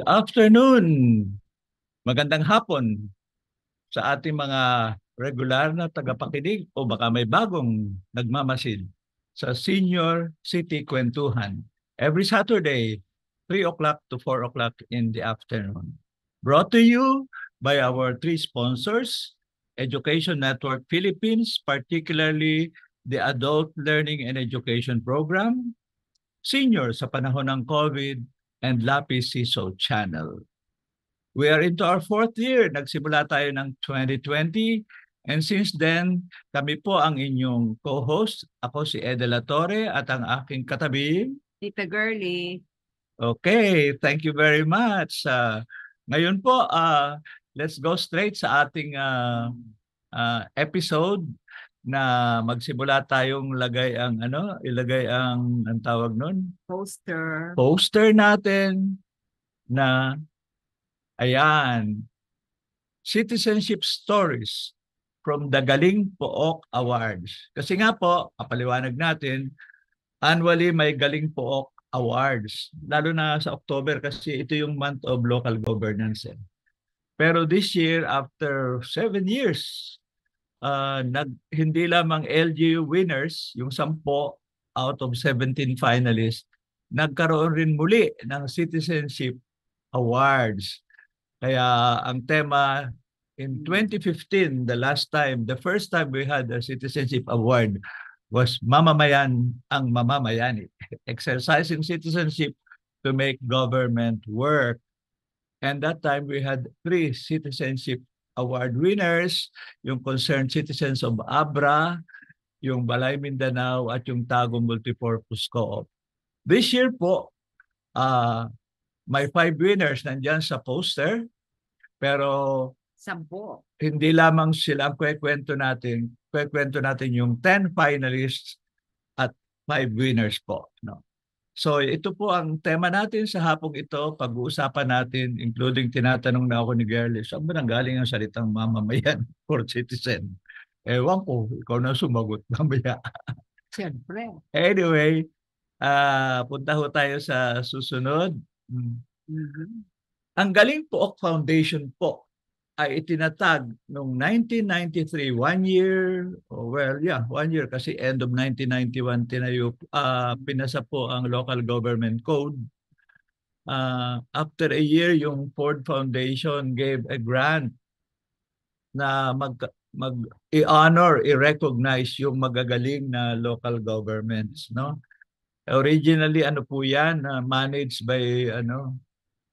afternoon, magandang hapon sa ating mga regular na tagapakinig o baka may bagong nagmamasid sa Senior City Kwentuhan. Every Saturday, 3 o'clock to 4 o'clock in the afternoon. Brought to you by our three sponsors, Education Network Philippines, particularly the Adult Learning and Education Program, Senior sa panahon ng COVID, and Lapis Siso Channel. We are into our fourth year. Nagsimula tayo ng 2020. And since then, kami po ang inyong co-host. Ako si Ed De La Torre at ang aking katabi. Tita Girly. Okay, thank you very much. Ngayon po, let's go straight sa ating episode na magsimula tayong ilagay ang tawag nun? Poster natin na ayan, Citizenship Stories from the Galing Pook Awards. Kasi nga po, kapaliwanag natin, annually may Galing Pook Awards. Lalo na sa October kasi ito yung month of local governance. Pero this year, after 7 years, hindi lamang LGU winners, yung 10 out of 17 finalists, nagkaroon rin muli ng Citizenship Awards. Kaya ang tema in 2015, the first time we had a Citizenship Award was Mamamayan ang Mamamayani, exercising citizenship to make government work. And that time we had 3 Citizenship Award winners, yung Concerned Citizens of Abra, yung Balay Mindanao at yung Tagum Multipurpose Co-op. This year po, may 5 winners nandyan sa poster, pero 10. hindi lamang sila ang kwekwento natin yung 10 finalists at 5 winners po. No? So ito po ang tema natin sa hapong ito, pag-uusapan natin, including tinatanong na ako ni Girly, saan ba nanggaling ang salitang mamamayan for citizen? Ewan ko, ikaw na sumagot mamaya. Siyempre. Anyway, punta ho tayo sa susunod. Ang Galing Pook Foundation po ay itinatag noong 1993, 1 year, 1 year kasi end of 1991 pinasa po ang Local Government Code. After a year, yung Ford Foundation gave a grant na i-honor, i-recognize yung magagaling na local governments, no? Originally ano po 'yan, managed by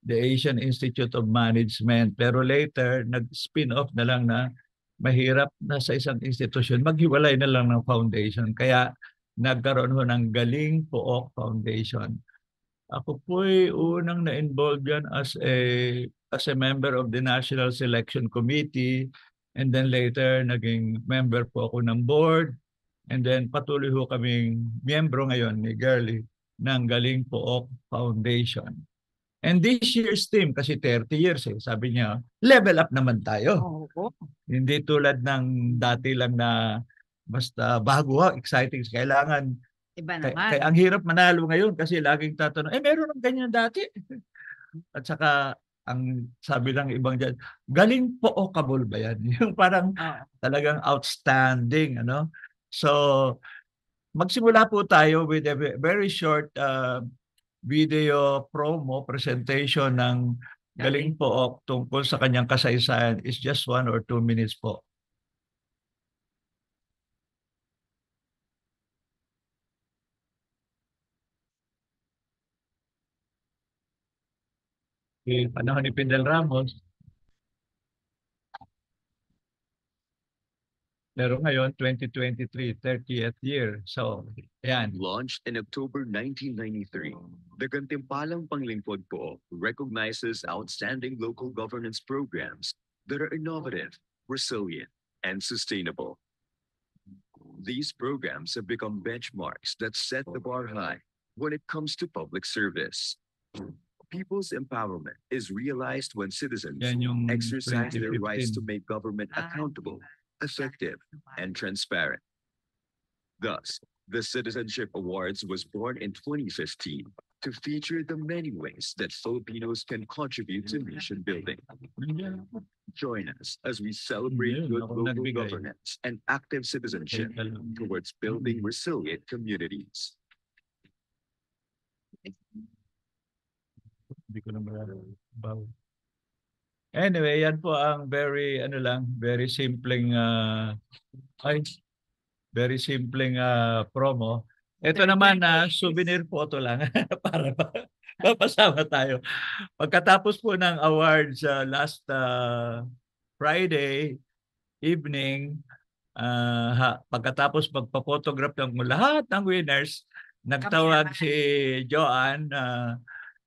the Asian Institute of Management, pero later nag-spin off na lang na mahirap na sa isang institusyon, maghiwalay na lang ng foundation. Kaya nagkaroon ho ng Galing Pook Foundation. Ako po'y unang na-involve yan as a member of the National Selection Committee, and then later naging member po ako ng board, and then patuloy ho kaming miyembro ngayon ni Girly ng Galing Pook Foundation. And this year's theme, kasi 30 years sabi niya, level up naman tayo. Hindi tulad ng dati lang na basta bago exciting. Kailangan, iba naman. Kaya ang hirap manalo ngayon kasi laging tatanong, meron ng ganyan dati. At saka, ang sabi ng ibang dyan, galing pookable ba yan? Yung parang talagang outstanding. So, magsimula po tayo with a very short video promo presentation ng Galing Pook tungkol sa kanyang kasaysayan. Is just 1 or 2 minutes po. Panahon ni Pindel Ramos. Pero ngayon, 2023, 30th year. So, ayan. Launched in October 1993, the Gantimpalang Panglingkod Pook recognizes outstanding local governance programs that are innovative, resilient, and sustainable. These programs have become benchmarks that set the bar high when it comes to public service. People's empowerment is realized when citizens exercise their rights to make government accountable, effective, and transparent. Thus, the Citizenship Awards was born in 2015 to feature the many ways that Filipinos can contribute to nation building. Join us as we celebrate Yun, good ako local nagbigay. governance and active citizenship Teka lang. towards building resilient communities. Hindi ko na mabaw. Anyway, yan po ang very simpleng promo. Ito naman na souvenir photo lang para mapasama tayo. Pagkatapos po ng awards last Friday evening, pagkatapos magpa-photograph ng lahat ng winners, nagtawag si Joanne,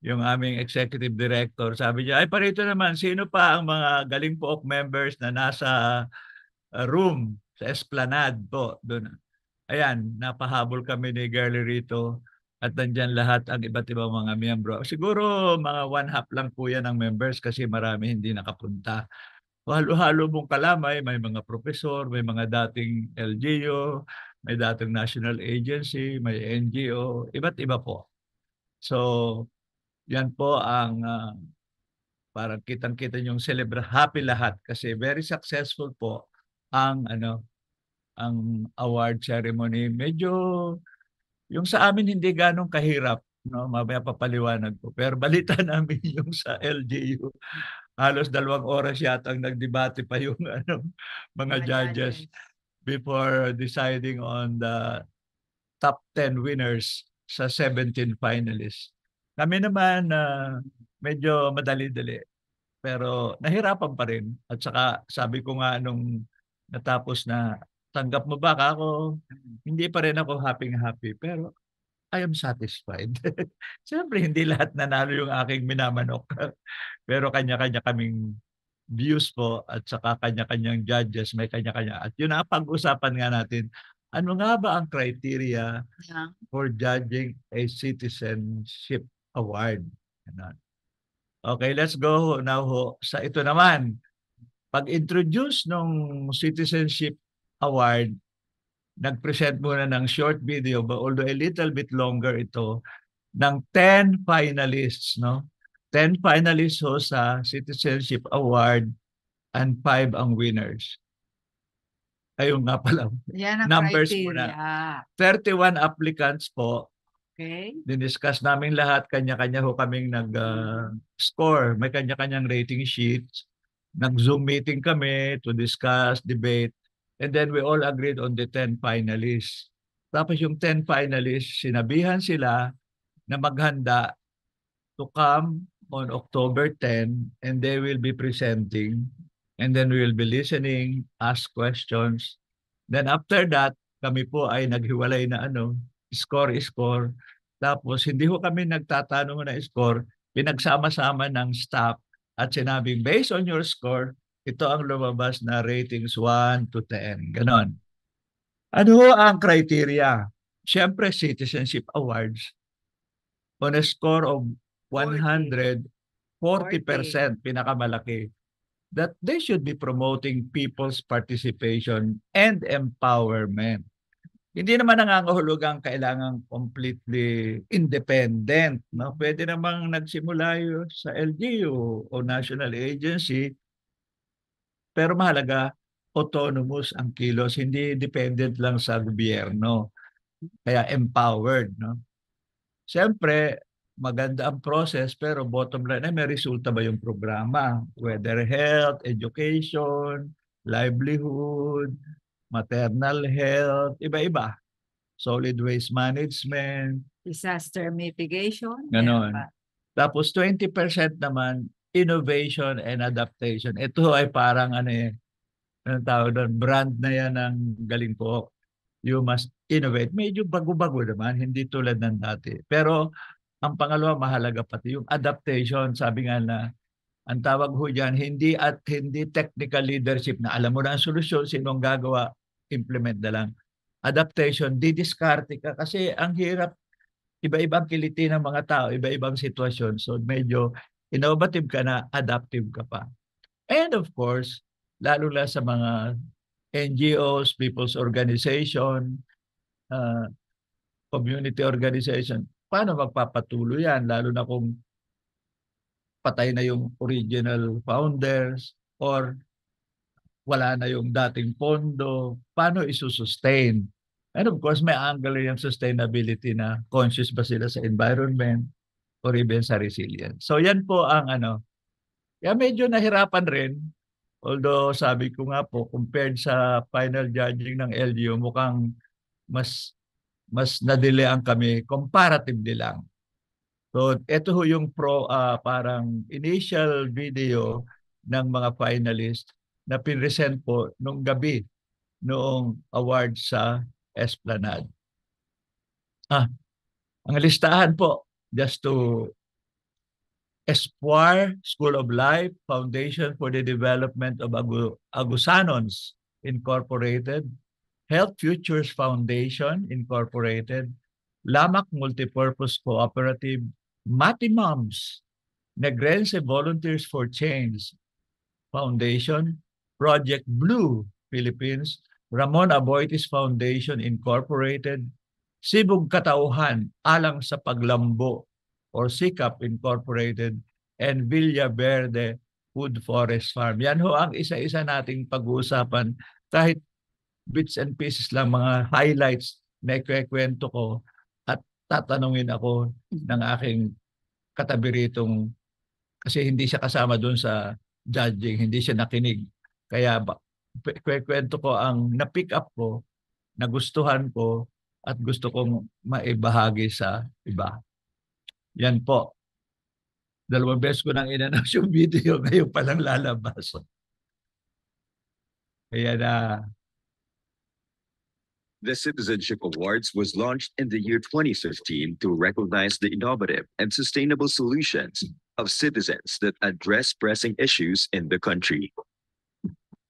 yung aming executive director. Sabi niya, ay parito naman, sino pa ang mga galing po members na nasa room sa Esplanade po doon. Ayan, napahabol kami ni Girlie rito at nandyan lahat ang iba't ibang mga miyembro. Siguro mga 1/2 lang po yan ang members kasi marami hindi nakapunta. Halo-halo mong kalamay, may mga profesor, may mga dating LGU, may dating national agency, may NGO, iba't iba po. So, yan po ang parang kitang-kita yung happy lahat kasi very successful po ang ang award ceremony. Medyo yung sa amin hindi ganong kahirap, no? Mamaya papaliwanag ko. Pero balita namin yung sa LGU. Halos 2 oras yata ang nagdebate pa yung mga judges before deciding on the top 10 winners sa 17 finalists. Kami naman medyo madali-dali pero nahirapan pa rin. At saka sabi ko nga nung natapos na, tanggap mo ba ako? Hindi pa rin ako happy pero I am satisfied. Siyempre hindi lahat nanalo yung aking minamanok. Pero kanya-kanya kaming views po at saka kanya-kanyang judges, may kanya-kanya. At yun ang pag-usapan nga natin, ano nga ba ang criteria for judging a citizenship award? Okay, let's go now sa ito naman. Pag-introduce ng citizenship award, nag-present muna ng short video, but although a little bit longer ito, ng 10 finalists, no? 10 finalists ho sa Citizenship Award and 5 ang winners. Ayun nga pala. Yan ang Numbers criteria. 31 applicants po. Okay. Diniscuss namin lahat, kanya-kanya ho kaming nag-score. May kanya-kanyang rating sheets. Nag-Zoom meeting kami to discuss, debate. And then we all agreed on the 10 finalists. Tapos yung 10 finalists, sinabihan sila na maghanda to come on October 10 and they will be presenting and then we will be listening, ask questions. Then after that, kami po ay naghiwalay na score. Tapos hindi ho kami nagtatanong na score, pinagsama-sama ng staff at sinabing based on your score, ito ang lumabas na ratings 1 to 10. Ganon. Ano ang criteria? Siyempre, citizenship awards. On a score of 100, 40% pinakamalaki. That they should be promoting people's participation and empowerment. Hindi naman nangangahulugang kailangan completely independent. No? Pwede namang nagsimula sa LGU o national agency. Pero mahalaga, autonomous ang kilos. Hindi dependent lang sa gobyerno. Kaya empowered. No? Siyempre, maganda ang process pero bottom line ay may resulta ba yung programa? Whether health, education, livelihood, maternal health, iba-iba. Solid waste management. Disaster mitigation. Ganon. Tapos 20% naman, innovation and adaptation. Ito ay parang anong tawag doon, brand na yan ng Galing Po. You must innovate. Medyo bago-bago naman, hindi tulad ng dati. Pero ang pangalawa, mahalaga pati yung adaptation. Sabi nga na, ang tawag ho dyan, hindi technical leadership na alam mo na ang solusyon, sinong gagawa, implement na lang. Adaptation, didiskarte ka kasi ang hirap, iba-ibang kiliti ng mga tao, iba-ibang sitwasyon. So medyo innovative ka na, adaptive ka pa. And of course, lalo na sa mga NGOs, people's organization, community organization, paano magpapatuloy yan? Lalo na kung patay na yung original founders or wala na yung dating pondo, paano isusustain? And of course, may angle yung sustainability na conscious ba sila sa environment or even sa resilience. So yan po ang ano, kaya medyo nahirapan rin. Although sabi ko nga po, compared sa final judging ng LGU, mukhang mas na-delayan kami comparatively lang. So ito ho yung parang initial video ng mga finalists na pinresent po nung gabi noong award sa Esplanade. Ang listahan po, just to Espoir School of Life, Foundation for the Development of Agusanons Incorporated, Health Futures Foundation Incorporated, Lamak Multipurpose Cooperative, Mati Moms, Negrense Volunteers for Change Foundation, Project Blue Philippines, Ramon Aboitiz Foundation Incorporated, Sibug Katauhan Alang sa Paglambo or SICAP Incorporated, and Villa Verde Food Forest Farm. Yan ho ang isa-isa nating pag-uusapan, kahit bits and pieces lang, mga highlights na ikwekwento ko at tatanungin ako ng aking katabi ritong, kasi hindi siya kasama doon sa judging, hindi siya nakinig. Kaya kwento ko ang na-pick up ko, nagustuhan ko, at gusto kong maibahagi sa iba. Yan po. 2 beses ko nang in-announce yung video, ngayon palang lalabas. Kaya na. The Citizenship Awards was launched in the year 2015 to recognize the innovative and sustainable solutions of citizens that address pressing issues in the country.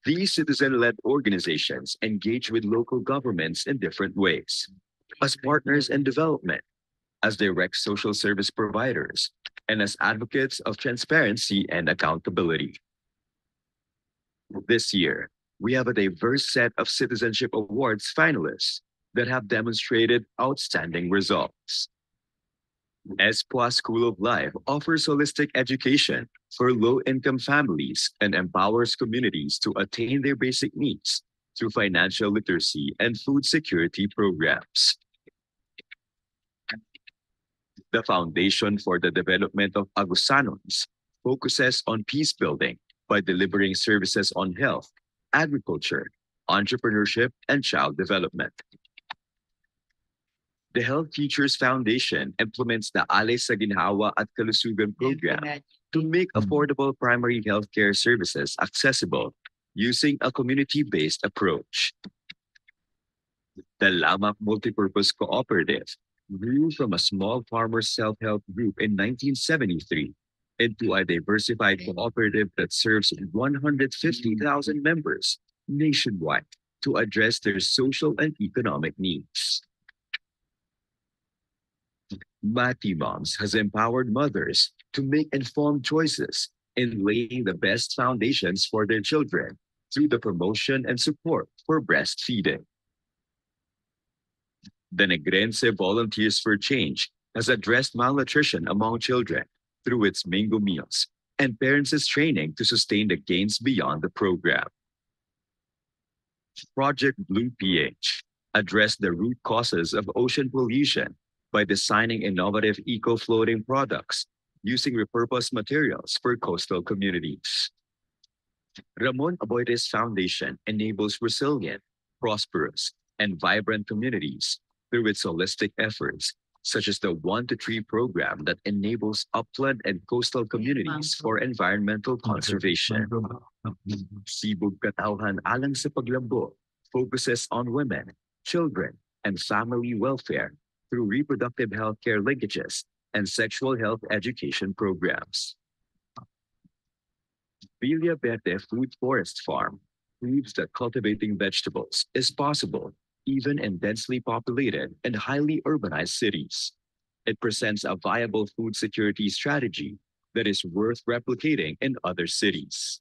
These citizen-led organizations engage with local governments in different ways, as partners in development, as direct social service providers, and as advocates of transparency and accountability. This year, we have a diverse set of Citizenship Awards finalists that have demonstrated outstanding results. Espoir School of Life offers holistic education for low-income families and empowers communities to attain their basic needs through financial literacy and food security programs. The Foundation for the Development of Agusanons focuses on peace building by delivering services on health, agriculture, entrepreneurship, and child development. The Health Futures Foundation implements the Ale sa Ginhawa at Kalusugan program to make affordable primary healthcare services accessible using a community-based approach. The Lamak Multipurpose Cooperative grew from a small farmer self-help group in 1973 into a diversified cooperative that serves 150,000 members nationwide to address their social and economic needs. Mati Moms has empowered mothers to make informed choices in laying the best foundations for their children through the promotion and support for breastfeeding. The Negrense Volunteers for Change has addressed malnutrition among children through its Mingo meals and parents' training to sustain the gains beyond the program. Project Blue PH addressed the root causes of ocean pollution by designing innovative eco-floating products using repurposed materials for coastal communities. Ramon Aboitiz Foundation enables resilient, prosperous, and vibrant communities through its holistic efforts, such as the 1 to 3 program that enables upland and coastal communities for environmental conservation. Sibug Katauhan Alang sa Paglambo focuses on women, children, and family welfare through reproductive healthcare linkages and sexual health education programs. Villa Verde Food Forest Farm proves that cultivating vegetables is possible even in densely populated and highly urbanized cities. It presents a viable food security strategy that is worth replicating in other cities.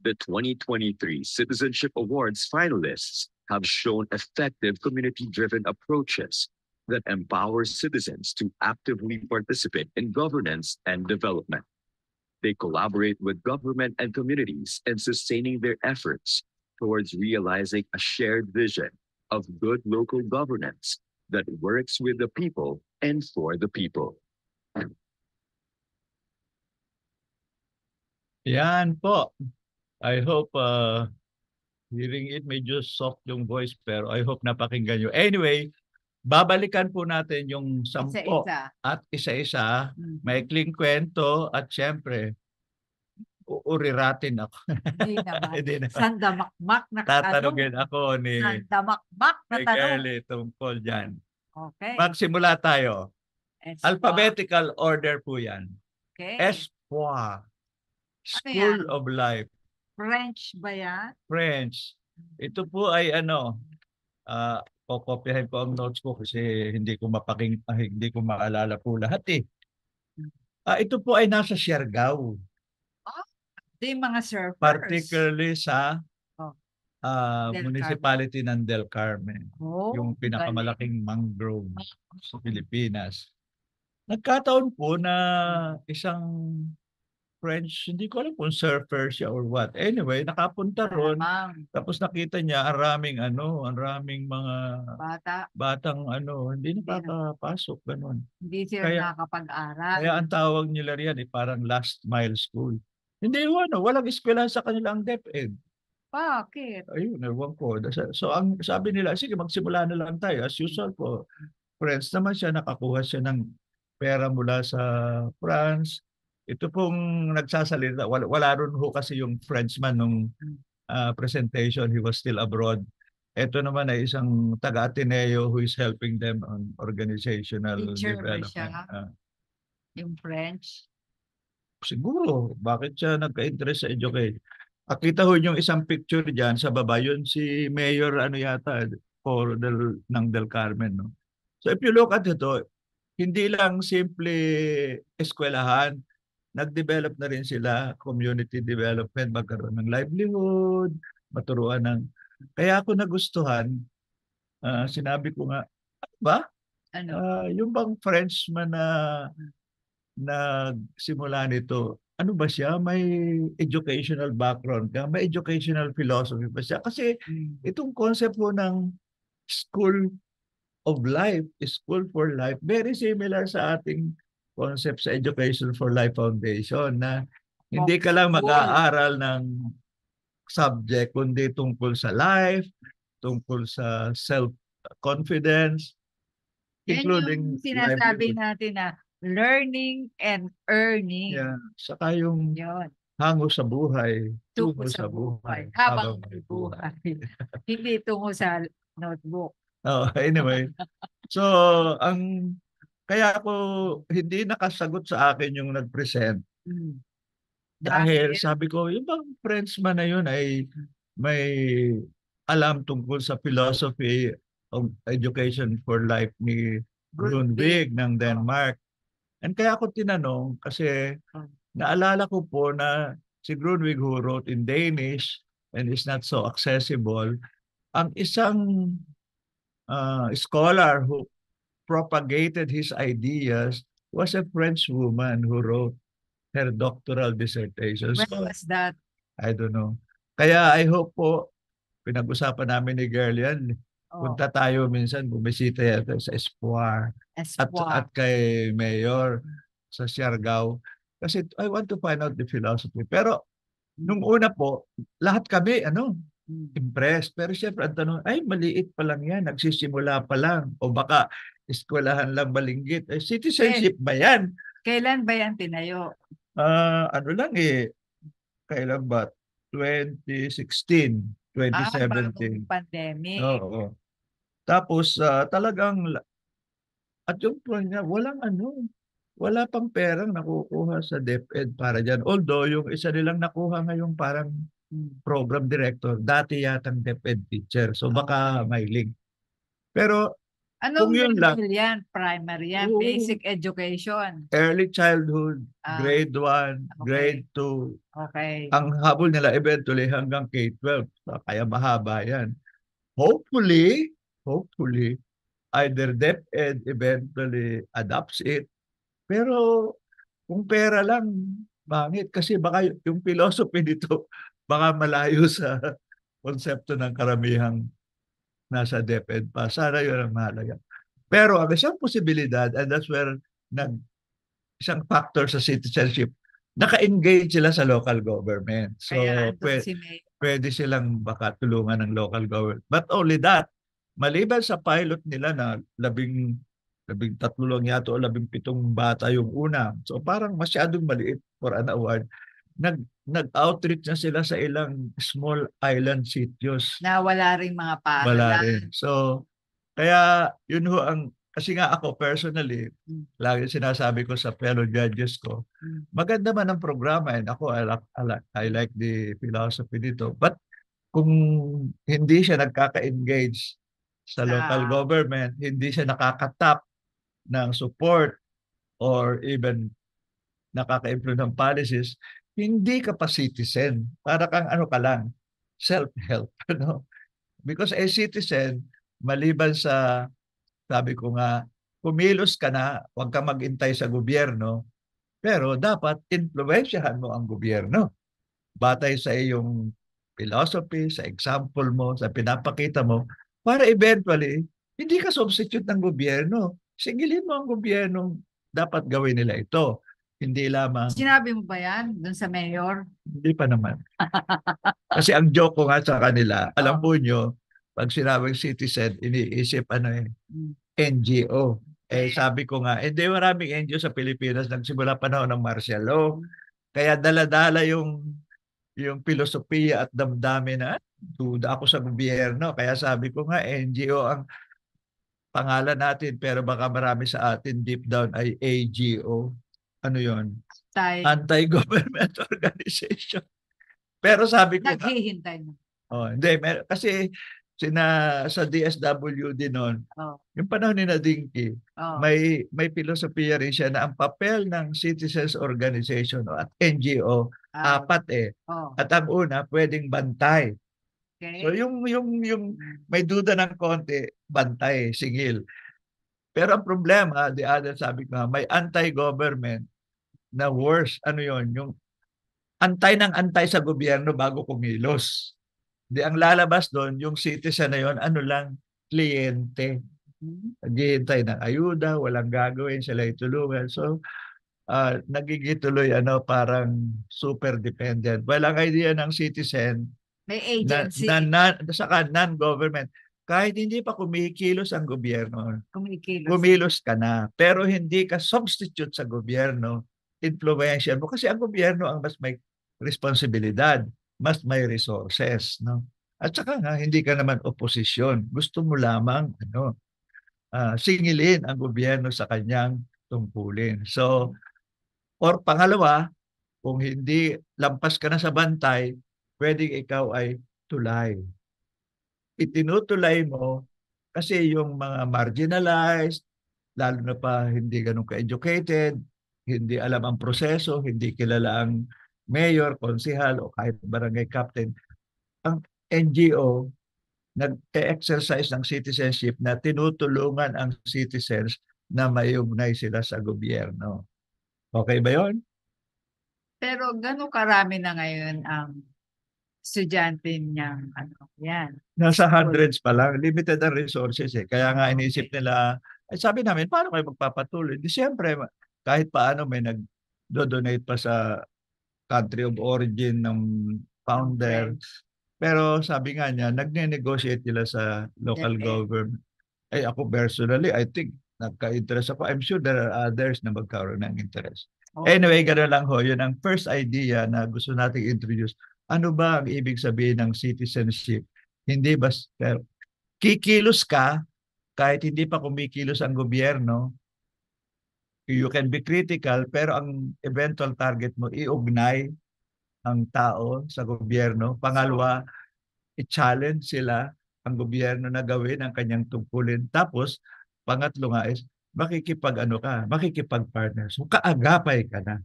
The 2023 Citizenship Awards finalists have shown effective community-driven approaches that empowers citizens to actively participate in governance and development. They collaborate with government and communities in sustaining their efforts towards realizing a shared vision of good local governance that works with the people and for the people. Yan po. I hope hearing it medyo soft yung voice pero I hope napakinggan nyo. Anyway, babalikan po natin yung 10 Isa-isa. at isa-isa. Mhm. Maikling kwento at syempre, uuriratin ako. Hindi naman. Hindi na. Sandamakmak na Tatanungin tanong. ako ni Sandamakmak na tanong. Kelly tungkol dyan. Okay. Magsimula tayo. Espoir. Alphabetical order po yan. Okay. Espoir. School yan? of Life. French ba yan? French. Ito po ay kokopyahin ko ang notes ko kasi hindi ko maalala po lahat eh. Ito po ay nasa Siargao. Ito yung mga surfers. Particularly sa Del municipality ng Del Carmen. Yung pinakamalaking mangrove sa Pilipinas. Nagkataon po na isang French, hindi ko alam kung surfer siya or what. Anyway, nakapunta ron. Tapos nakita niya ang raming mga batang hindi nakakapasok, ganun. Hindi sila nakakapag-aral. Kaya ang tawag nila riyan parang last mile school. Hindi walang eskwela sa kanilang DepEd. Bakit? Ayun, ewan ko. So ang sabi nila, sige magsimula na lang tayo. As usual po, friends naman siya, nakakuha siya ng pera mula sa France. Ito pong nagsasalita, wala ron ho kasi yung Frenchman nung presentation, he was still abroad. Ito naman ay isang taga-Ateneo who is helping them on organizational Teacher ba development. siya? Yung French? Siguro, bakit siya nagka-interest sa education? Akita ho yung isang picture diyan sa baba, yun si Mayor ng Del Carmen. No? So if you look at ito, hindi lang simple eskwelahan, nag-develop na rin sila, community development, magkaroon ng livelihood, maturuan ng... Kaya ako nagustuhan, sinabi ko nga, ano ba? Yung bang Frenchman na nagsimula nito, ano ba siya? May educational background ka? May educational philosophy ba siya? Kasi itong concept po ng school of life, school for life, very similar sa ating concept sa Education for Life Foundation na hindi ka lang mag-aaral ng subject kundi tungkol sa life, tungkol sa self-confidence, including yung sinasabi livelihood. natin na learning and earning. Yeah. Saka yung Yun. hango sa buhay, Tungo sa buhay. Habang may buhay. Hindi tungo sa notebook. Anyway. So, kaya ako hindi nakasagot sa akin yung nag-present. Dahil sabi ko, yung bang Frenchman na yun ay may alam tungkol sa philosophy of education for life ni Grundtvig ng Denmark. And kaya ako tinanong kasi naalala ko po na si Grundtvig who wrote in Danish and is not so accessible, ang isang scholar who propagated his ideas was a French woman who wrote her doctoral dissertation. When was that? I don't know. Kaya I hope po, pinag-usapan namin ni Girl yan. Punta tayo minsan, bumisita yata sa Espoir. At kay Mayor sa Siargao. Kasi I want to find out the philosophy. Pero nung una po, lahat kami, impressed. Pero siyempre, ang tanong, ay maliit pa lang yan, nagsisimula pa lang. O baka eskwelahan lang Balinggit. Citizenship ba yan? Kailan ba yan tinayo? Kailan ba? 2016, 2017. Pandemic. Oo. Tapos talagang, at yung point niya, wala pang perang nakukuha sa DepEd para dyan. Although yung isa nilang nakuha ngayong parang program director, dati yatang DepEd teacher. So baka may link. Pero anong kung yun lang, yan? Primary yan? Basic education? Early childhood, grade 1, grade 2. Okay. Ang habol nila eventually hanggang K-12. Kaya mahaba yan. Hopefully, either DepEd eventually adopts it. Pero kung pera lang, pangit. Kasi baka yung philosophy nito, baka malayo sa konsepto ng karamihang nasa DepEd pa. Sana yun ang mahalaga. Pero ang isang posibilidad, and that's where isang factor sa citizenship, naka-engage sila sa local government. So, Kaya andun si May. pwede silang baka tulungan ng local government. But only that, maliban sa pilot nila na labing tatlo lang yata o 17 bata yung una. So parang masyadong maliit for an award. Nag-outreach na sila sa ilang small island sitios. Na wala ring mga Wala rin. paaralan. So, kaya yun ho ang, kasi nga ako personally, lagi sinasabi ko sa fellow judges ko, maganda man ang programa and ako, I like the philosophy dito. But kung hindi siya nagkaka-engage sa local government, hindi siya nakakatap ng support or even nakaka-improve ng policies, hindi ka pa citizen. Para kang ano ka lang, self-help. No? Because a citizen, maliban sa, sabi ko nga, kumilos ka na, huwag ka mag-intay sa gobyerno, pero dapat influensyahan mo ang gobyerno. Batay sa iyong philosophy, sa example mo, sa pinapakita mo, para eventually, hindi ka substitute ng gobyerno. Sigilin mo ang gobyerno, dapat gawin nila ito. Hindi lamang, Sinabi mo ba yan dun sa mayor? hindi pa naman. Kasi ang joke ko nga sa kanila, alam po nyo, pag sinabing citizen, iniisip NGO. Sabi ko nga, hindi maraming NGO sa Pilipinas nagsimula panahon ng martial law. Kaya dala-dala yung filosofiya at damdamin na duda ako sa gobyerno. Kaya sabi ko nga, NGO ang pangalan natin, pero baka marami sa atin deep down ay AGO. Ano yon? Anti-government organization. Pero sabi ko naghihintay na. Hindi, kasi sa DSWD noon, yung panahon ni Dinky, may filosofiya rin siya na ang papel ng citizens organization at NGO, apat At ang una, pwedeng bantay. Okay. So yung may duda ng konti, bantay, singil. Pero ang problema, the other, sabi ko, may anti-government na worse. Ano yon? Yung antay sa gobyerno bago kumilos. Ang lalabas doon, yung citizen na yon, ano lang, kliyente. Naghihintay ng ayuda, walang gagawin, sila itulungan. So, nagigituloy parang super dependent. Well, ang idea ng citizen, may agency. Saka non-government, kahit hindi pa kumikilos ang gobyerno, kumilos ka na. Pero hindi ka substitute sa gobyerno, influential mo. Kasi ang gobyerno ang mas may responsibilidad, mas may resources. No? At saka nga, hindi ka naman oposisyon. Gusto mo lamang singilin ang gobyerno sa kanyang tungkulin. So, or pangalawa, kung hindi lampas ka na sa bantay, pwedeng ikaw ay tulay. Itinutulay mo kasi yung mga marginalized, lalo na pa hindi ganun ka-educated, hindi alam ang proseso, hindi kilala ang mayor, konsehal o kahit barangay captain. Ang NGO nag-exercise ng citizenship na tinutulungan ang citizens na mayugnay sila sa gobyerno. Okay ba yon? Pero gano'ng karami na ngayon ang estudyante niyang yan? Nasa hundreds pa lang. Limited ang resources Kaya nga inisip nila, sabi namin, paano kayo magpapatuloy? Di siyempre, kahit paano may nag-donate pa sa country of origin ng founder. Pero sabi nga niya, nagne-negotiate nila sa local government. Ako personally, I think, nagka-interest ako. I'm sure there are others na magkaroon ng interest. Anyway, gano'n lang ho. Yun ang first idea na gusto nating introduce. Ano ba ang ibig sabihin ng citizenship? Hindi ba kikilos ka kahit hindi pa kumikilos ang gobyerno? You can be critical, pero ang eventual target mo, iugnay ang tao sa gobyerno. Pangalawa, i-challenge sila ang gobyerno na gawin ang kanyang tungkulin. Tapos, pangatlo nga is, makikipag-partner. So, kaagapay ka na.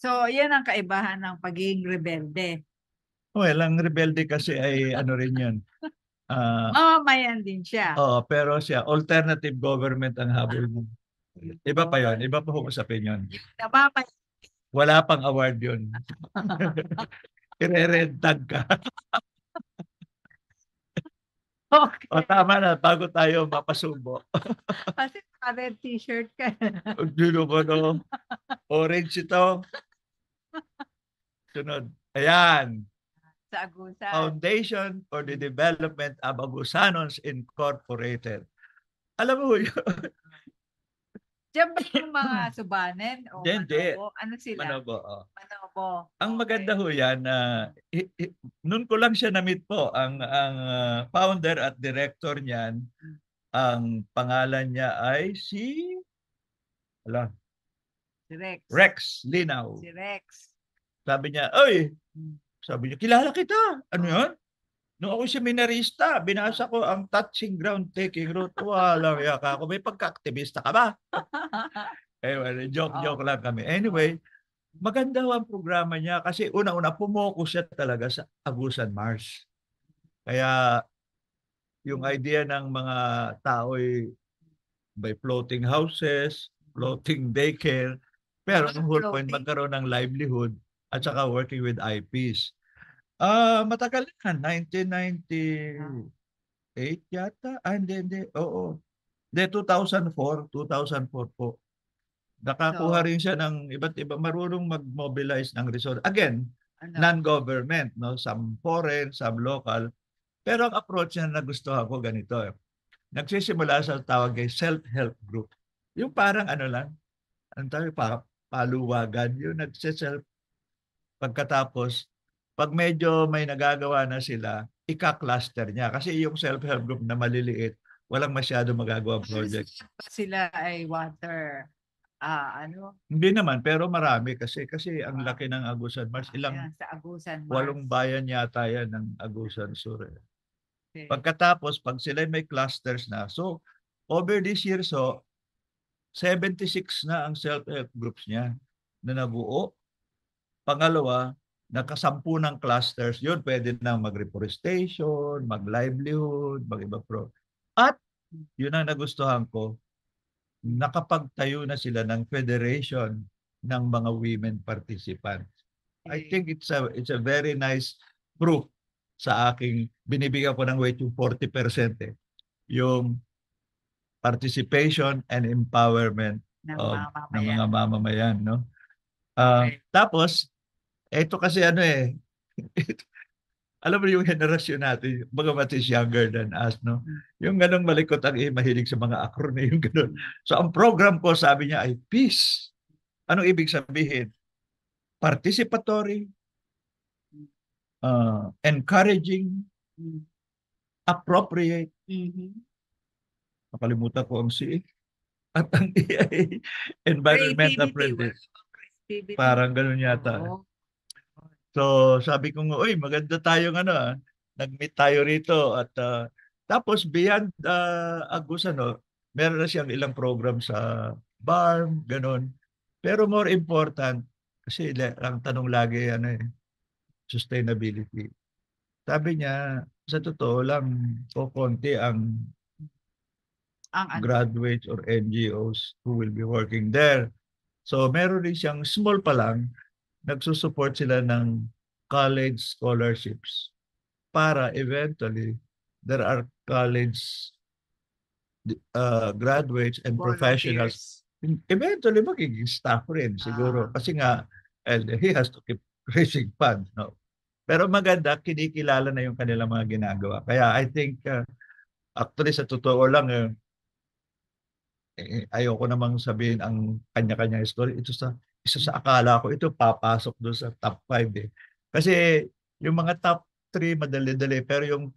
So, yan ang kaibahan ng pagiging rebelde. Well, ang rebelde kasi ay rin yan. Mamamayan din siya. Oo, pero siya, alternative government ang habol mo. Iba pa yon, iba pa usapin yun. Namamayan. Wala pang award yun. Ire-red tag ka. Okay. O tama na, bago tayo mapasubo. Kasi red t-shirt ka. Dino ko no, orange ito. Sunod. Ayan. Sa Agusan. Foundation for the Development of Agusanos Incorporated. Alam mo yun? Diyan ba yung mga Subanen o Hindi. Manobo? Ano sila? Manobo, oh. Manobo. Ang Okay. maganda ho yan na noon ko lang siya na-meet po ang founder at director niyan. Ang pangalan niya ay si Si Rex. Rex Linaw. Si Rex. Sabi niya, "Oy," sabi niya, "kilala kita." Ano 'yon? Nung ako seminarista, binasa ko ang Touching Ground-Taking Route. Walang yaka ako. May pagka-aktivista ka ba? Well, joke lang kami. Anyway, maganda ang programa niya kasi una-una pumokus siya talaga sa Agusan Marsh. Kaya yung idea ng mga tao ay by floating houses, floating daycare, pero ang whole point magkaroon ng livelihood at saka working with IPs. Matagal na, 1998 yata. Hindi. Oo. 2004 po. Nakakuha rin siya ng iba't iba, marunong mag-mobilize ng resource. Again, non-government, no? Some foreign, some local. Pero ang approach niya na nagustuhan ko ganito. Nagsisimula sa tawag ay self-help group. Yung parang ano lang, ang tawag paluwagan, yung nagsiself. Pagkatapos, pag medyo may nagagawa na sila, ika-cluster niya. Kasi yung self-help group na maliliit, walang masyado magagawa project. Sila ay water. Hindi naman, pero marami kasi ang laki ng Agusan Marsh. Sa Agusan Marsh. 8 bayan yata yan ng Agusan Sur. Okay. Pagkatapos, pag sila may clusters na, so over this year, so 76 na ang self-help groups niya na nabuo. Pangalawa, nakasampu ng clusters, yun pwede na mag-reforestation, mag-livelihood, mag-iba pro. At yun ang nagustuhan ko, nakapagtayo na sila ng federation ng mga women participants. I think it's a very nice proof sa aking binibigyan ko ng weight yung 40% yung participation and empowerment ng mga mamamayan, no? Tapos ito kasi alam mo yung henerasyon natin, bagamat is younger than us, no? Yung ganong malikot ang mahilig sa mga acronym, yung ganon. So ang program ko, sabi niya ay peace. Anong ibig sabihin? Participatory, encouraging, appropriate, nakalimutan ko ang C, at ang E ay environmental friendly. Parang ganon yata. So sabi ko nga, "Uy, maganda tayong nag-meet tayo rito." At tapos beyond Agusan, meron na siyang ilang program sa BARM, ganon. Pero more important, kasi ang tanong lagi sustainability. Sabi niya, sa totoo lang, konti ang graduates or NGOs who will be working there. So meron rin siyang small pa lang, nagsusupport sila ng college scholarships para eventually there are college graduates and professionals. Eventually magiging staff rin siguro kasi nga and he has to keep raising funds, no? Pero maganda, kinikilala na yung kanilang mga ginagawa. Kaya I think actually sa totoo lang ayoko namang sabihin ang kanya-kanya story. Isa sa akala ko, ito papasok doon sa top 5 eh. Kasi yung mga top 3 madali-dali, pero yung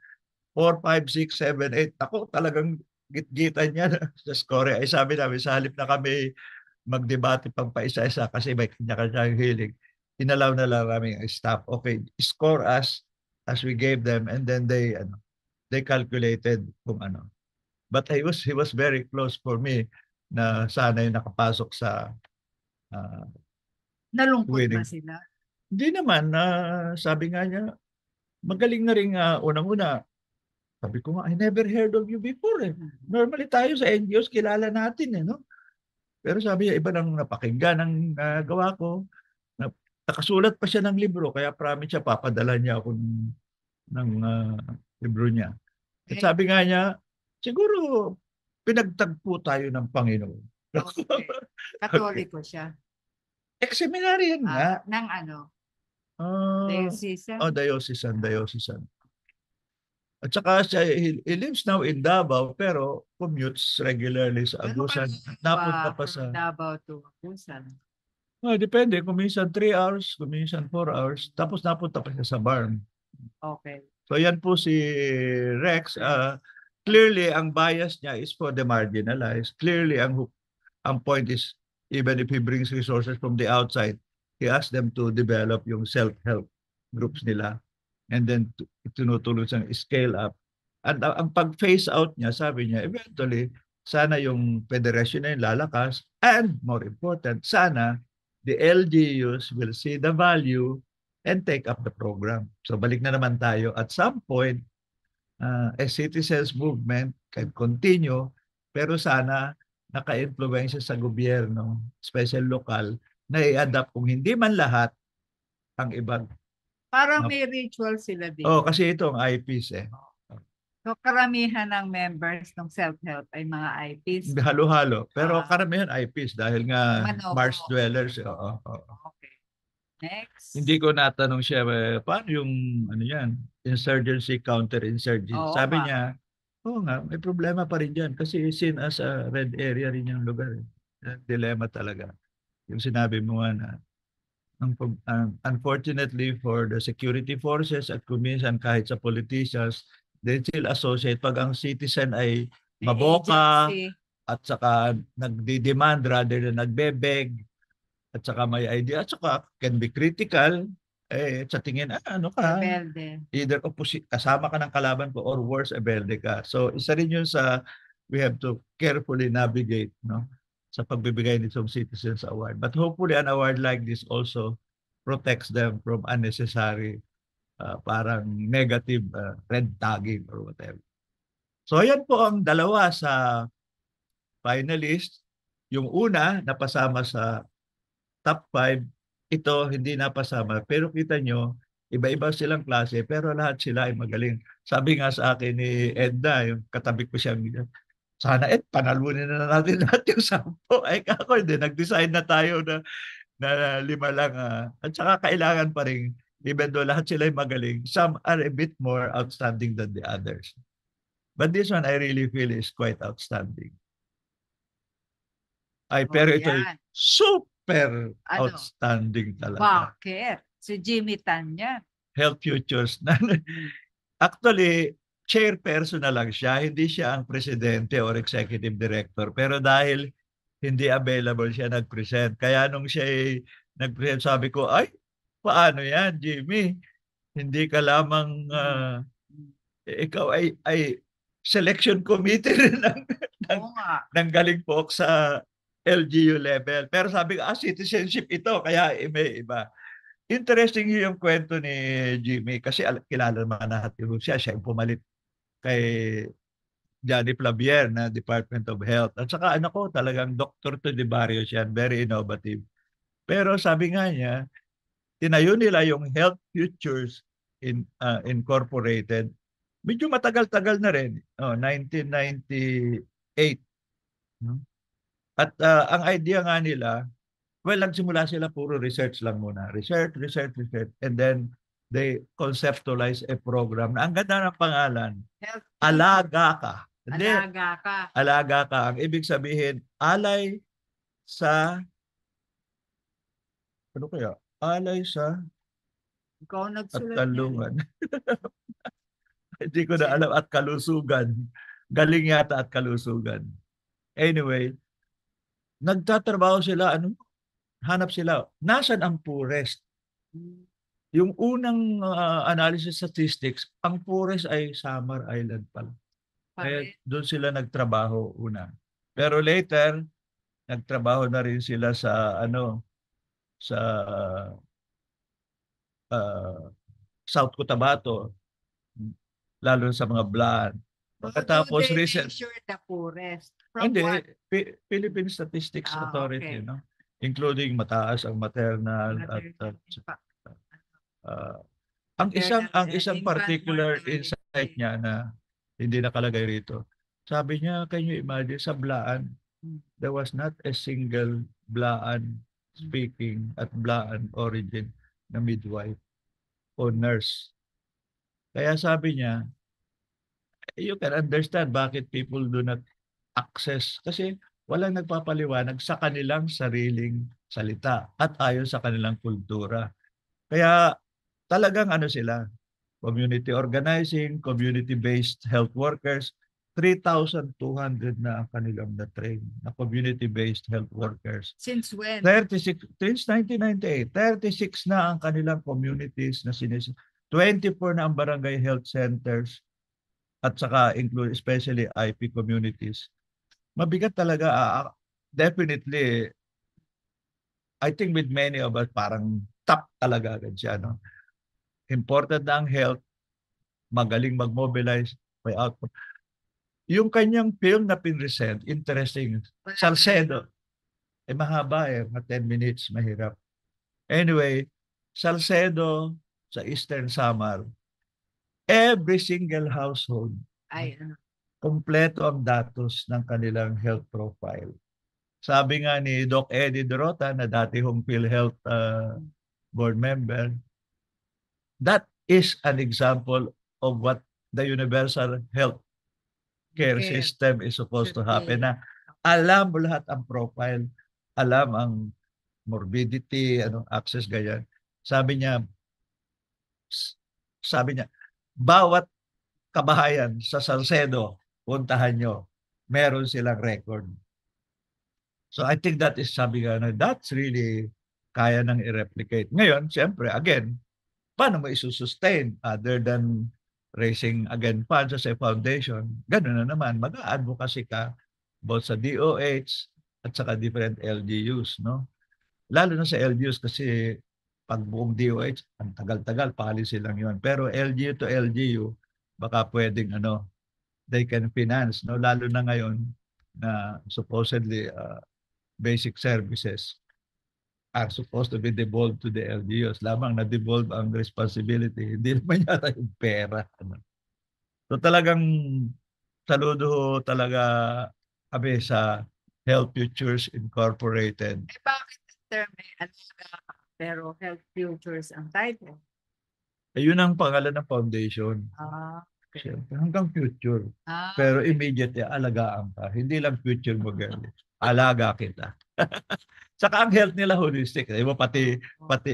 4, 5, 6, 7, 8, ako talagang git-gitan niya sa score. Ay sabi namin, sa halip na kami magdebate pang paisa-isa kasi may kanya-kanya hilig, inalaw na lang namin ang staff. Okay, score us as we gave them and then they calculated kung ano. But he was very close for me na sana yung nakapasok sa nalungkot winning. ba sila? Hindi naman, sabi nga niya, magaling na rin unang-una. Sabi ko nga, I never heard of you before eh. Normally tayo sa NGOs, kilala natin eh, no? Pero sabi niya, iba nang napakinggan ng gawa ko. Nakasulat pa siya ng libro, kaya promise siya, papadala niya ako ng libro niya. At sabi nga niya, siguro pinagtagpo tayo ng Panginoon. Okay. Katoliko siya. Seminaryan nga. Ng ano? Ah, Diocesan? diocesan. At saka siya, he lives now in Davao, pero commutes regularly sa Agusan. Napunta pa sa... Davao to Agusan. Depende. Kung minsan 3 hours, kung minsan 4 hours. Tapos napunta pa siya sa barn. Okay. So yan po si Rex. Clearly, ang bias niya is for the marginalized. Clearly, ang point is, even if he brings resources from the outside, he asks them to develop yung self-help groups nila. And then, tinutulong siyang scale up. At ang pag-phase out niya, sabi niya, eventually, sana yung federation na yung lalakas. And more important, sana the LGUs will see the value and take up the program. So balik na naman tayo. At some point, a citizens movement can continue, pero sana naka-influensya sa gobyerno, special lokal, na i-adapt kung hindi man lahat ang ibang. Parang may ritual sila dito. Kasi ito ang IPs eh. So karamihan ng members ng self-help ay mga IPs. Halo-halo. Pero karamihan IPs dahil nga Mars Manobo. dwellers. Okay. Next. Hindi ko natanong siya, paano yung ano yan, insurgency, counter-insurgency. Sabi niya, nga, may problema pa rin dyan kasi seen as a red area rin yung lugar. Dilemma talaga. Yung sinabi mo nga na, unfortunately for the security forces at kuminsan kahit sa politicians, they still associate pag ang citizen ay maboka at saka nagdi-demand rather than nagbebeg at saka may idea at saka can be critical sa tingin ano ka Rebelde. either opposite kasama ka ng kalaban ko or worse rebelde ka. So isa rin yun sa we have to carefully navigate sa pagbibigay nitong Citizens Award. But hopefully an award like this also protects them from unnecessary parang negative red tagging or whatever. So ayan po ang dalawa sa finalist. Yung una napasama sa top 5, ito hindi napasama. Pero kita nyo, iba-iba silang klase pero lahat sila ay magaling. Sabi nga sa akin ni Edna, yung katabi ko siya, sana panalunin na natin lahat yung 10. Ay kako, hindi, nag-decide na tayo na 5 lang. At saka kailangan pa rin, even though lahat sila ay magaling, some are a bit more outstanding than the others. But this one I really feel is quite outstanding. Pero ito ay super outstanding talaga. Bakit? Si Jimmy Tan yan. Health Futures. Actually, chairperson na lang siya. Hindi siya ang presidente or executive director. Pero dahil hindi available siya nag-present. Kaya nung siya ay nag-present, sabi ko, ay, paano yan, Jimmy? Hindi ka lamang, ikaw ay selection committee rin ng galing po sa LGU level. Pero sabi ko, citizenship ito, kaya may iba. Interesting yung kwento ni Jimmy kasi kilala naman natin siya yung pumalit kay Johnny Flavier na Department of Health. At saka talagang Dr. to the Barrios yan, very innovative. Pero sabi nga niya, tinayo nila yung Health Futures Incorporated. Medyo matagal-tagal na rin, 1998. At ang idea nga nila, nagsimula sila puro research lang muna. Research. And then they conceptualize a program na ang ganda ng pangalan, Alaga Ka. Alaga Ka. Alaga Ka. Ang ibig sabihin, alay sa, ano kaya? Alay sa Ikaw nagsulat at kalungan. Hindi ko na alam, at kalusugan. Galing yata at kalusugan. Anyway, nagtatrabaho sila, hanap sila, nasan ang poorest? Yung unang analysis statistics, ang poorest ay Samar Island pala. Kaya doon sila nagtrabaho una. Pero later, nagtrabaho na rin sila sa South Cotabato. lalo sa mga blood. Pagkatapos Do they recent, measure the poorest? From hindi, what? Philippine Statistics Ah, Authority, okay. no? Including mataas ang maternal at Maternal impact. uh, ang Maternal and isang infant particular mortality. insight niya na hindi nakalagay rito. Sabi niya, can you imagine sa Blaan, there was not a single Blaan speaking at Blaan origin na midwife o nurse. Kaya sabi niya, you can understand bakit people do not access kasi walang nagpapaliwanag sa kanilang sariling salita at ayon sa kanilang kultura. Kaya talagang ano sila, community organizing, community-based health workers, 3,200 na ang kanilang na-train na community-based health workers. Since when? 36, since 1998, 36 na ang kanilang communities na 24 na ang barangay health centers at saka include especially IP communities. Mabigat talaga. Definitely, I think with many of us, parang top talaga agad siya. No? Important na ang health, magaling mag-mobilize, may output. Yung kanyang film na pinresent, interesting. Salcedo. Mahaba mga 10 minutes, mahirap. Anyway, Salcedo sa Eastern Samar, every single household, Ay, kompleto ang datos ng kanilang health profile. Sabi nga ni Doc Eddie Dorota na dati hong PhilHealth board member, that is an example of what the universal health care system is supposed to happen. Na alam mo lahat ang profile, alam ang morbidity, access, ganyan. Sabi niya, bawat kabahayan sa Salcedo, puntahan nyo, meron silang record. So I think that is sabi nga na that's really kaya nang i-replicate. Ngayon, siyempre, again, paano mo isusustain other than raising again funds as a foundation? Ganun na naman, mag-advocacy ka both sa DOH at saka different LGUs, no? Lalo na sa LGUs kasi pag buong DOH, ang tagal-tagal, policy lang yun. Pero LGU to LGU, baka pwedeng they can finance, no? Lalo na ngayon na supposedly basic services are supposed to be devolved to the LGUs. Lamang na-devolve ang responsibility. Hindi naman yata yung pera. So talagang saludo talaga kami sa Health Futures Incorporated. bakit term pero Health Futures ang title? Yun ang pangalan ng foundation. Okay. Siyempre, hanggang future. Pero immediately, alagaan ka. Hindi lang future mo, girl. Alaga kita. Saka ang health nila holistic. Diba? Pati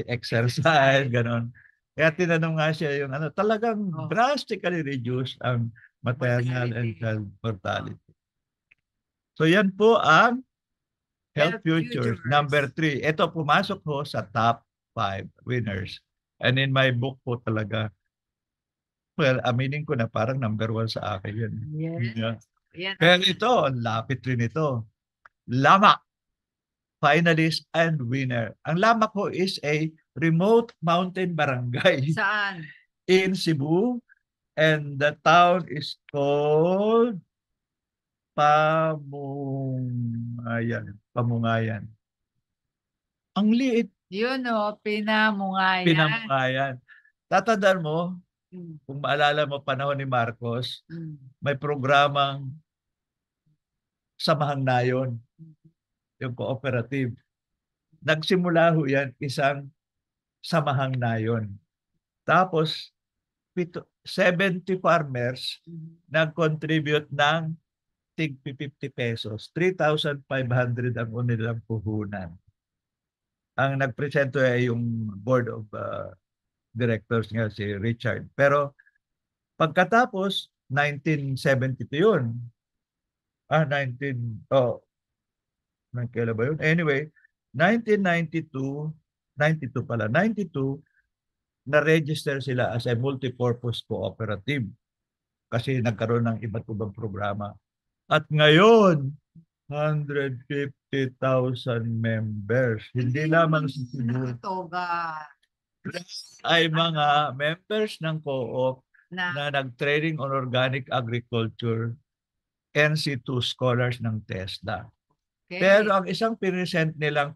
exercise, ganon. Kaya tinanong nga siya yung talagang drastically reduce ang maternal and child mortality. So yan po ang Health Futures. Number 3. Ito pumasok ho sa top 5 winners. And in my book po talaga, well, aminin ko na parang number 1 sa akin yun. Yes. Yeah. Pero ito, ang lapit rin ito. Lamak. Finalist and winner. Ang Lamak ko is a remote mountain barangay. Saan? In Cebu. And the town is called Pamungayan. Ang liit. Yun Pinamungayan. Pinamungayan. Tatandaan mo, kung maalala mo panahon ni Marcos, may programang Samahang Nayon, yung cooperative. Nagsimula ho yan isang Samahang Nayon. Tapos, 70 farmers nag-contribute ng tig 50 pesos. 3,500 ang unilang puhunan. Ang nagpresento ay yung board of directors nga si Richard. Pero pagkatapos, 1972 yun. 19, kailan ba yun? Anyway, 1992, 92, na-register sila as a multipurpose cooperative kasi nagkaroon ng iba't ibang programa. At ngayon, 150,000 members. Hindi lamang sa Cebu. Ay mga members ng co-op na nag-training on organic agriculture, NC2 scholars ng TESDA. Okay. Pero ang isang present nilang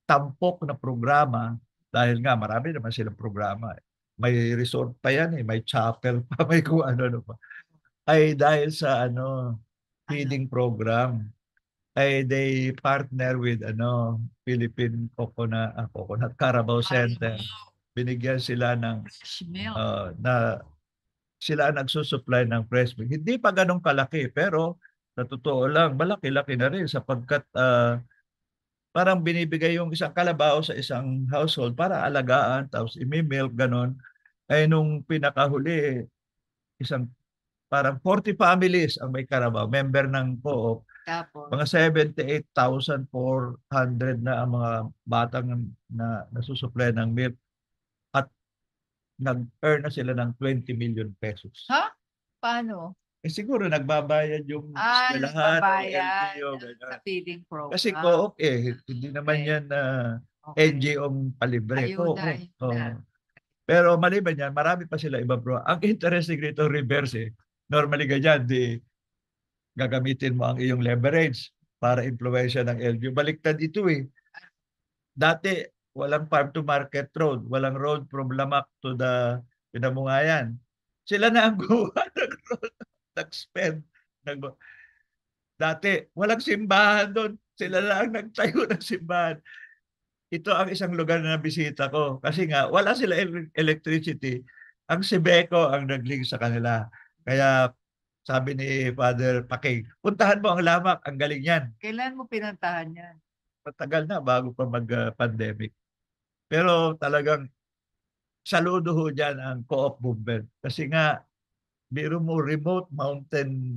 tampok na programa, dahil nga marami naman silang programa. May resort pa yan may chapel pa, may kung ano pa. Ay dahil sa feeding program, ay they partner with Philippine Coconut Carabao Center. Binigyan sila ng Fresh milk. na sila ang nagsusupply ng fresh milk. Hindi pa ganun kalaki, pero sa totoo lang, malaki-laki na rin sapagkat parang binibigay yung isang kalabaw sa isang household para alagaan, tapos imi-milk, ganun. Ay nung pinakahuli, isang parang 40 families ang may Carabao, member ng co-op. Tapos, Mga 78,400 na ang mga batang na nasusupply ng milk at nag-earn na sila ng 20 million pesos. ha? Paano? Siguro nagbabayad yung eskwelahan, Nagbabayad LGU, sa ganyan. feeding program. Kasi co-op hindi naman Okay. yan Okay. NGO palibre. Ayuda, Co-op. ayuda. Pero maliban yan, marami pa sila iba bro. Ang interesting rito, reverse Normally ganyan, gagamitin mo ang iyong leverage para impluwensya ng LGU. Baliktad ito Dati, walang farm to market road. Walang road from Lamak to the Pinamungayan. Sila na ang gumawa ng road. Nag-spend. Dati, walang simbahan doon. Sila na ang nagtayo ng simbahan. Ito ang isang lugar na nabisita ko. Kasi nga, wala sila electricity. Ang Sibeco ang nag-link sa kanila. Kaya sabi ni Father Paking, puntahan mo ang Lamak, ang galing yan. Kailan mo pinuntahan yan? Matagal na bago pa mag-pandemic. Pero talagang saludo ho dyan ang co-op movement. Kasi nga, biro mo remote mountain,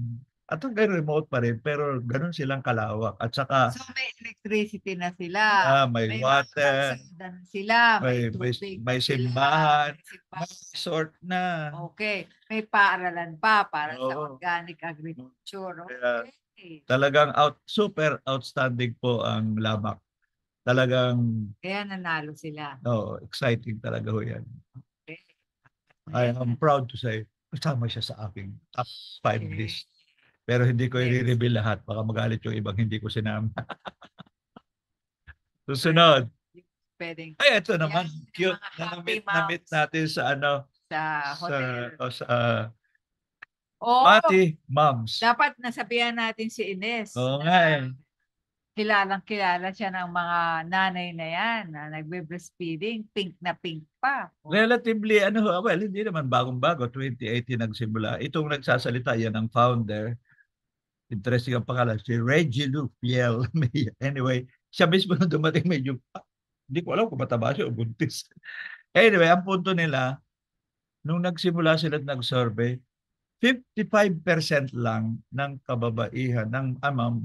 at hanggang remote pa rin, pero ganun silang kalawak. At saka, So may electricity na sila. may May water, mga sila. May tubig may na sila, simbahan, may may simbahan. resort na. Okay. May paaralan pa para sa Oo. organic agriculture. Kaya, Okay. talagang super outstanding po ang Lamak. Talagang Kaya nanalo sila. exciting talaga ho yan. Okay. I am proud to say, kasama siya sa aking top 5 list. Pero hindi ko i-reveal lahat. Baka magalit yung ibang hindi ko sinama. Susunod. Pwedeng Ay, ito naman. Yan, Cute mga na happy namit moms. natin sa sa hotel. Oo, Mati Moms. dapat nasabihan natin si Ines. Oo na nga Kilalang-kilala siya ng mga nanay na yan na nagbe-breastfeeding, pink na pink pa. Relatively, hindi naman bagong-bago. 2018 nagsimula. Itong nagsasalita, yan ang founder. Interesting ang pangalan. Si Reggie Lou Fiel. Anyway, siya mismo nung dumating medyo, hindi ko alam kung mataba siya o buntis. Anyway, ang punto nila, nung nagsimula sila at nag-survey, 55% lang ng kababaihan, ng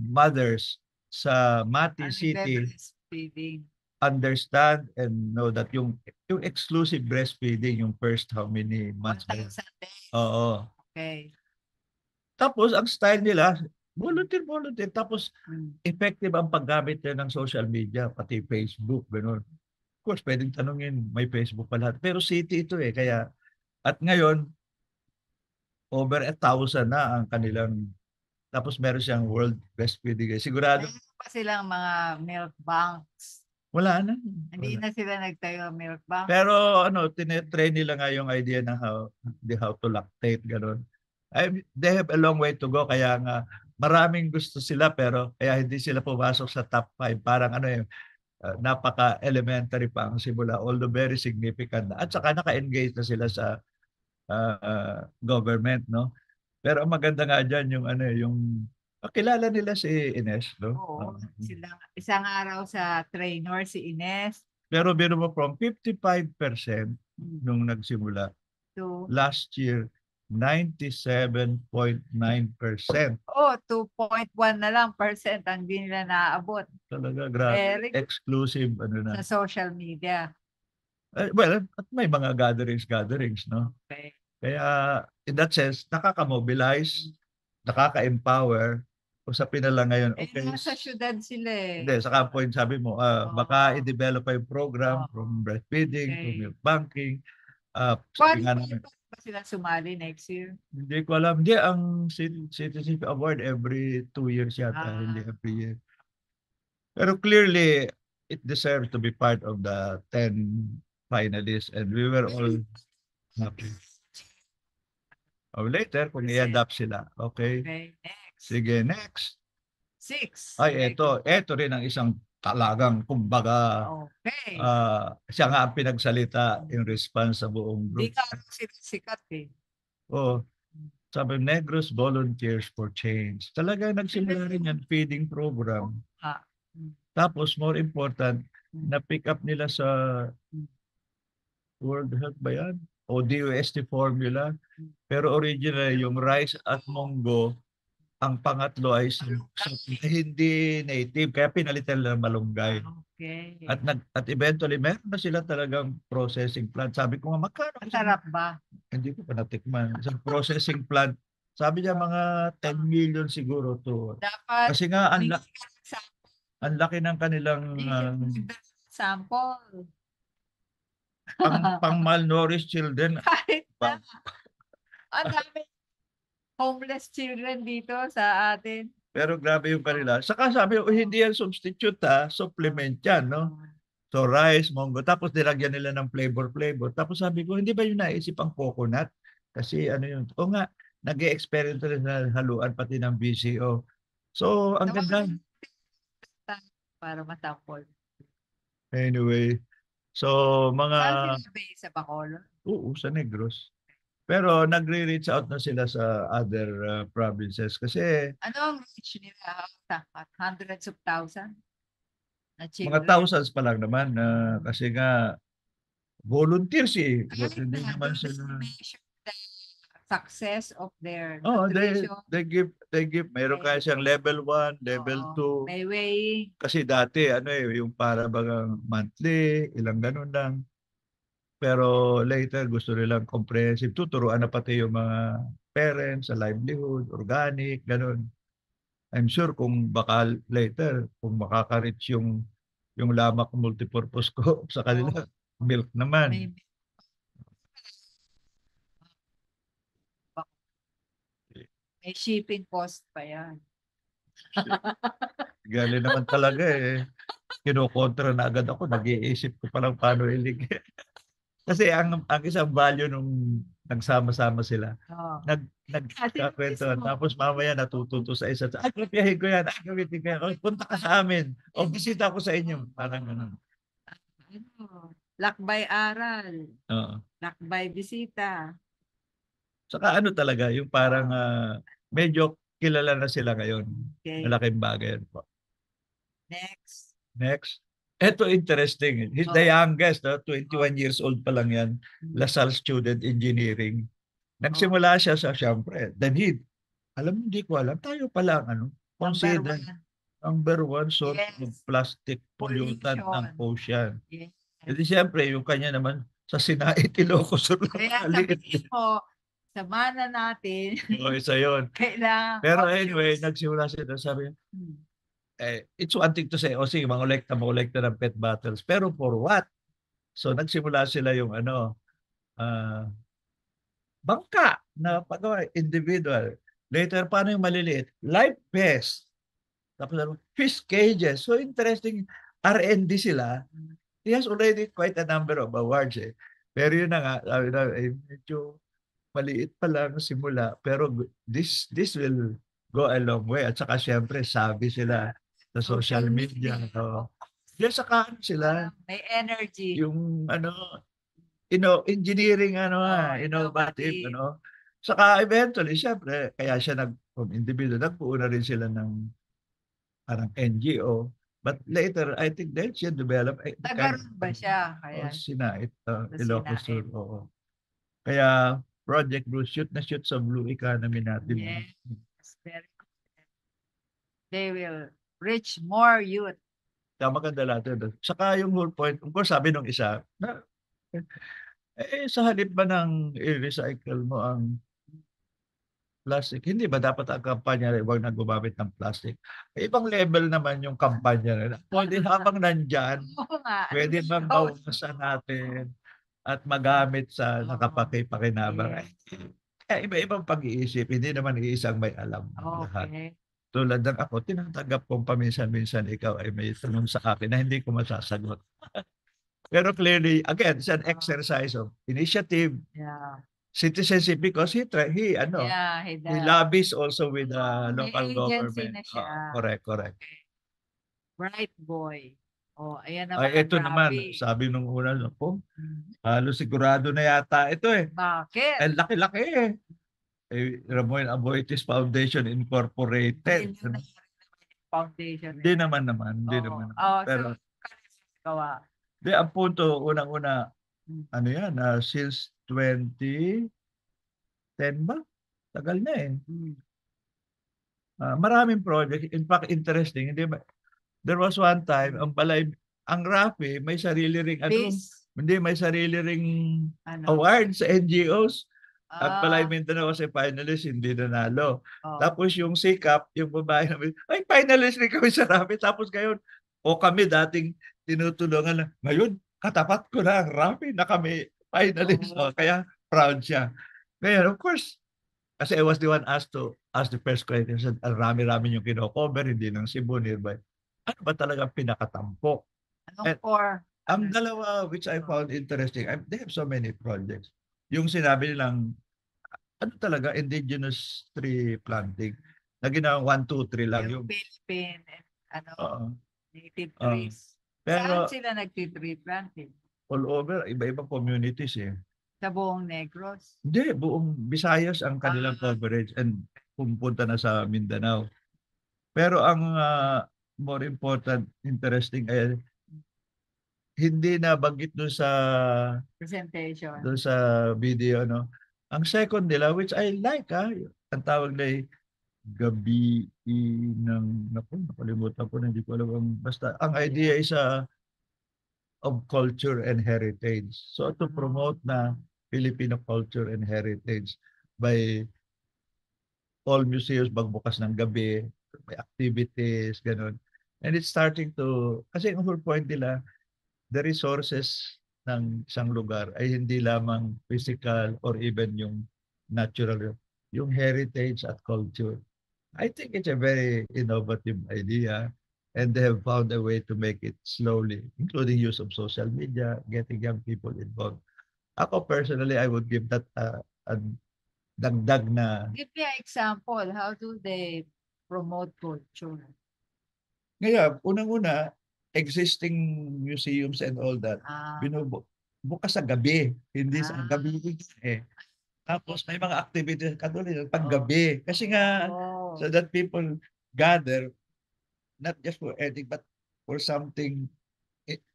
mothers sa Mati City Breastfeeding. understand and know that yung exclusive breastfeeding, yung first how many months. 1,000 days. Oo. Okay. Tapos ang style nila, volunteer. Tapos Hmm. effective ang paggamit nila ng social media, pati Facebook, gano'n. Of course, pwedeng tanungin, may Facebook pa lahat. Pero city ito kaya, at ngayon, over 1,000 na ang kanilang, tapos meron siyang World Breastfeeding Day. Sigurado, Mayroon pa silang mga milk banks. wala na. Hindi na sila nagtayo ng milk bank. Pero tinetrain nila nga yung idea ng how to lactate, gano'n. They have a long way to go, kaya nga maraming gusto sila pero kaya hindi sila pumasok sa top 5. Parang napaka-elementary pa ang simula, although very significant na. At saka naka-engage na sila sa government, no? Pero ang maganda nga dyan yung kilala nila si Ines, no? Oo. Isang araw sa trainer si Ines. Pero biro mo from 55% nung nagsimula, To last year, 97.9%. 2.1 na lang percent ang di nila naaabot Talaga, grabe. Very good. Exclusive, sa social media. Well, at may mga gatherings, no? Okay. Kaya, in that sense, nakaka-mobilize, nakaka-empower. Usapin na lang ngayon, okay. Nasa syudad sila Hindi, saka point sabi mo, baka i-develop pa yung program from breastfeeding to Okay. milk banking. Paano Sabi nga namin, sila sumali next year. Hindi ko alam. Hindi, ang Citizenship Award every 2 years yata, hindi Ah. every year. Pero clearly, it deserved to be part of the 10 finalists and we were all happy. Oh, later, kung i-adapt sila. Okay. Okay, next. Sige, next. 6. Ay, ito rin ang isang talagang, kumbaga, Okay. siya nga ang pinagsalita in response sa buong Hindi group. ka sikat eh. Oh, sabi, Negros Volunteers for Change. Talaga nagsimula rin yan, feeding program. Ah. Tapos, more important, na-pick up nila sa World Health ba yan? O DOST formula. Pero original, yung rice at munggo, ang pangatlo ay hindi native. Kaya pinalitan nila malunggay. Okay. At eventually, meron na sila talagang processing plant. Sabi ko nga, magkano? Masarap ba? Hindi ko pa natikman. Isang processing plant. Sabi niya mga 10 million siguro to. Dapat Kasi nga, bigyan ka ng ang laki ng kanilang sample. pang malnourished children. Kahit na. Ang dami homeless children dito sa atin. Pero grabe yung kanila. Saka sabi, hindi yan substitute supplement yan, no? So rice, munggo, tapos nilagyan nila ng flavor. Tapos sabi ko, hindi ba yung naisip ang coconut? Kasi ano yun? O nga, nag-e-experience rin na haluan pati ng BCO. So, ang ganda. Para matampol. Anyway, so mga... Saan sila base? Sa Bacolod? Oo, sa Negros. Pero nagre-reach out na sila sa other provinces kasi Ano ang reach nila? Hundreds of thousands? Na mga children? thousands pa lang naman kasi nga volunteers eh. Kahit Hindi na, naman they sila. measure the success of their Oh, nutrition. they give mayroon kaya siyang level 1, level 2. May way. Kasi dati yung para bagang monthly, ilang ganun lang. Pero later gusto nilang comprehensive. Tuturuan na pati yung mga parents sa livelihood, organic, ganun. I'm sure kung baka later, kung makaka-reach yung lamak multipurpose ko sa kanila, milk naman. May shipping cost pa yan. Galing naman talaga eh. Kinokontra na agad ako. Nag-iisip ko palang paano iligay. Kasi ang isang value nung nagsama-sama sila, nagkakwentuhan. Tapos mamaya natututo sa isa. Ay, kapiyahin ko yan. Ay, gamitin ko yan. O, punta ka sa amin. O, bisita ako sa inyo. Parang ganun. Lakbay aral. Oo. Lakbay bisita. Saka ano talaga, yung parang medyo kilala na sila ngayon. Okay. Malaking bagay yan po. Next. Ito interesting. He's the youngest, 21 years old pa lang yan. LaSalle Student Engineering. Nagsimula siya sa, siyempre, Danhid. Hindi ko alam. Tayo pala ang consider number 1 source of plastic pollutant ng ocean. Yes. Hindi siyempre, yung kanya naman sa Sinait, Ilocos Sur. Kaya sabihin mo, samahan natin. Isa yun. Kailangan. Pero anyway, nagsimula siya. Sabi, it's one thing to say, sige, mangolekta ng pet bottles. Pero for what? So, nagsimula sila yung bangka na pagawa, individual. Later, paano yung maliliit? Life vest. Tapos, fish cages. So, interesting. R&D sila. He has already quite a number of awards eh. Pero yun na nga, medyo maliit pa lang simula. Pero this will go a long way. At saka siyempre, sabi sila sa social media. Yes, saka sila. May energy. Yung engineering innovative. Saka eventually, siyempre, kaya siya individual, nagpuo na rin sila ng parang NGO. But later, I think they should develop. Nagaroon ba siya? Kaya, Sinait. Ilocos Sur. Oo. Kaya, Project Blue, shoot sa Blue Economy natin. Yes. Very good. They will reach more youth. Maganda lahat. Saka yung whole point, of course, sabi nung isa, sa halip ba nang i-recycle mo ang plastic, hindi ba dapat ang kampanya huwag na gumamit ng plastic? Ibang level naman yung kampanya nila. Pwede habang nandyan, pwede bang bawasan natin at magamit sa Oo. kapaki-pakinabang. Yes. Kaya iba-ibang pag-iisip, hindi naman iisang may alam lahat. Okay. Tulad ng ako, tinatanggap kong paminsan-minsan ikaw ay may tanong sa akin na hindi ko masasagot. Pero clearly, again, it's an exercise of initiative, Yeah. citizenship because Yeah, he he does. lobbies also with the May local agency government. na siya. Correct. Okay. Bright boy. Oh, ayan naman Ay, ang ito naman, grabe. sabi nung una, po, Hmm. halos sigurado na yata ito eh. Bakit? Ang laki-laki eh. Ramon Aboitiz Foundation Incorporated. Million na foundation. Hindi naman. Oh, Pero, gawa. ang punto, unang-una, Hmm. ano yan, since 2010 ba? Tagal na eh. Hmm. Maraming project. In fact, interesting. Hindi ba? There was one time, ang Rafi, may sarili ring, Peace. may sarili ring Ano? award sa NGOs. Ang Balay Ah, Mindanao kasi finalist, hindi nanalo. oh. Tapos yung Sikap, yung babae namin, ay finalist rin kami sa Rafi. Tapos ngayon, kami dating tinutulungan lang. Ngayon, katapat ko na ang Rafi na kami finalist. Oh. Kaya proud siya. Ngayon, of course, kasi I was the one asked to ask the first question. Said, rami-rami yung kino-cover, hindi ng Cebu nearby. Ano ba talagang pinakatampok? Anong for? Ang dalawa, which I found interesting, they have so many projects. Yung sinabi nilang, talaga, indigenous tree planting, na ginawang 1, 2, 3 lang. Yung Philippine, Oo. native Oo. trees. Pero Saan sila nagtitree planting? all over, iba-ibang communities eh. Sa buong Negros? Hindi, buong Visayas ang kanilang coverage and pumunta na sa Mindanao. Pero ang more important, interesting ay hindi na banggit doon sa Presentation. video, no? Ang second nila, which I like, ang tawag na gabi nakalimutan ko na, hindi ko alam basta ang idea is of culture and heritage. So to promote na Filipino culture and heritage by all museums magbukas ng gabi, may activities, ganun. And it's starting to, kasi ang whole point nila, the resources ng isang lugar ay hindi lamang physical or even yung natural, yung heritage at culture. I think it's a very innovative idea and they have found a way to make it slowly, including use of social media, getting young people involved. Ako personally, I would give that a dagdag na. Give me an example. How do they promote culture? Ngayon, unang-una, existing museums and all that, bukas sa gabi, hindi sa gabi eh. Tapos may mga activities katulad ng paggabi. Kasi nga, so that people gather, not just for anything, but for something,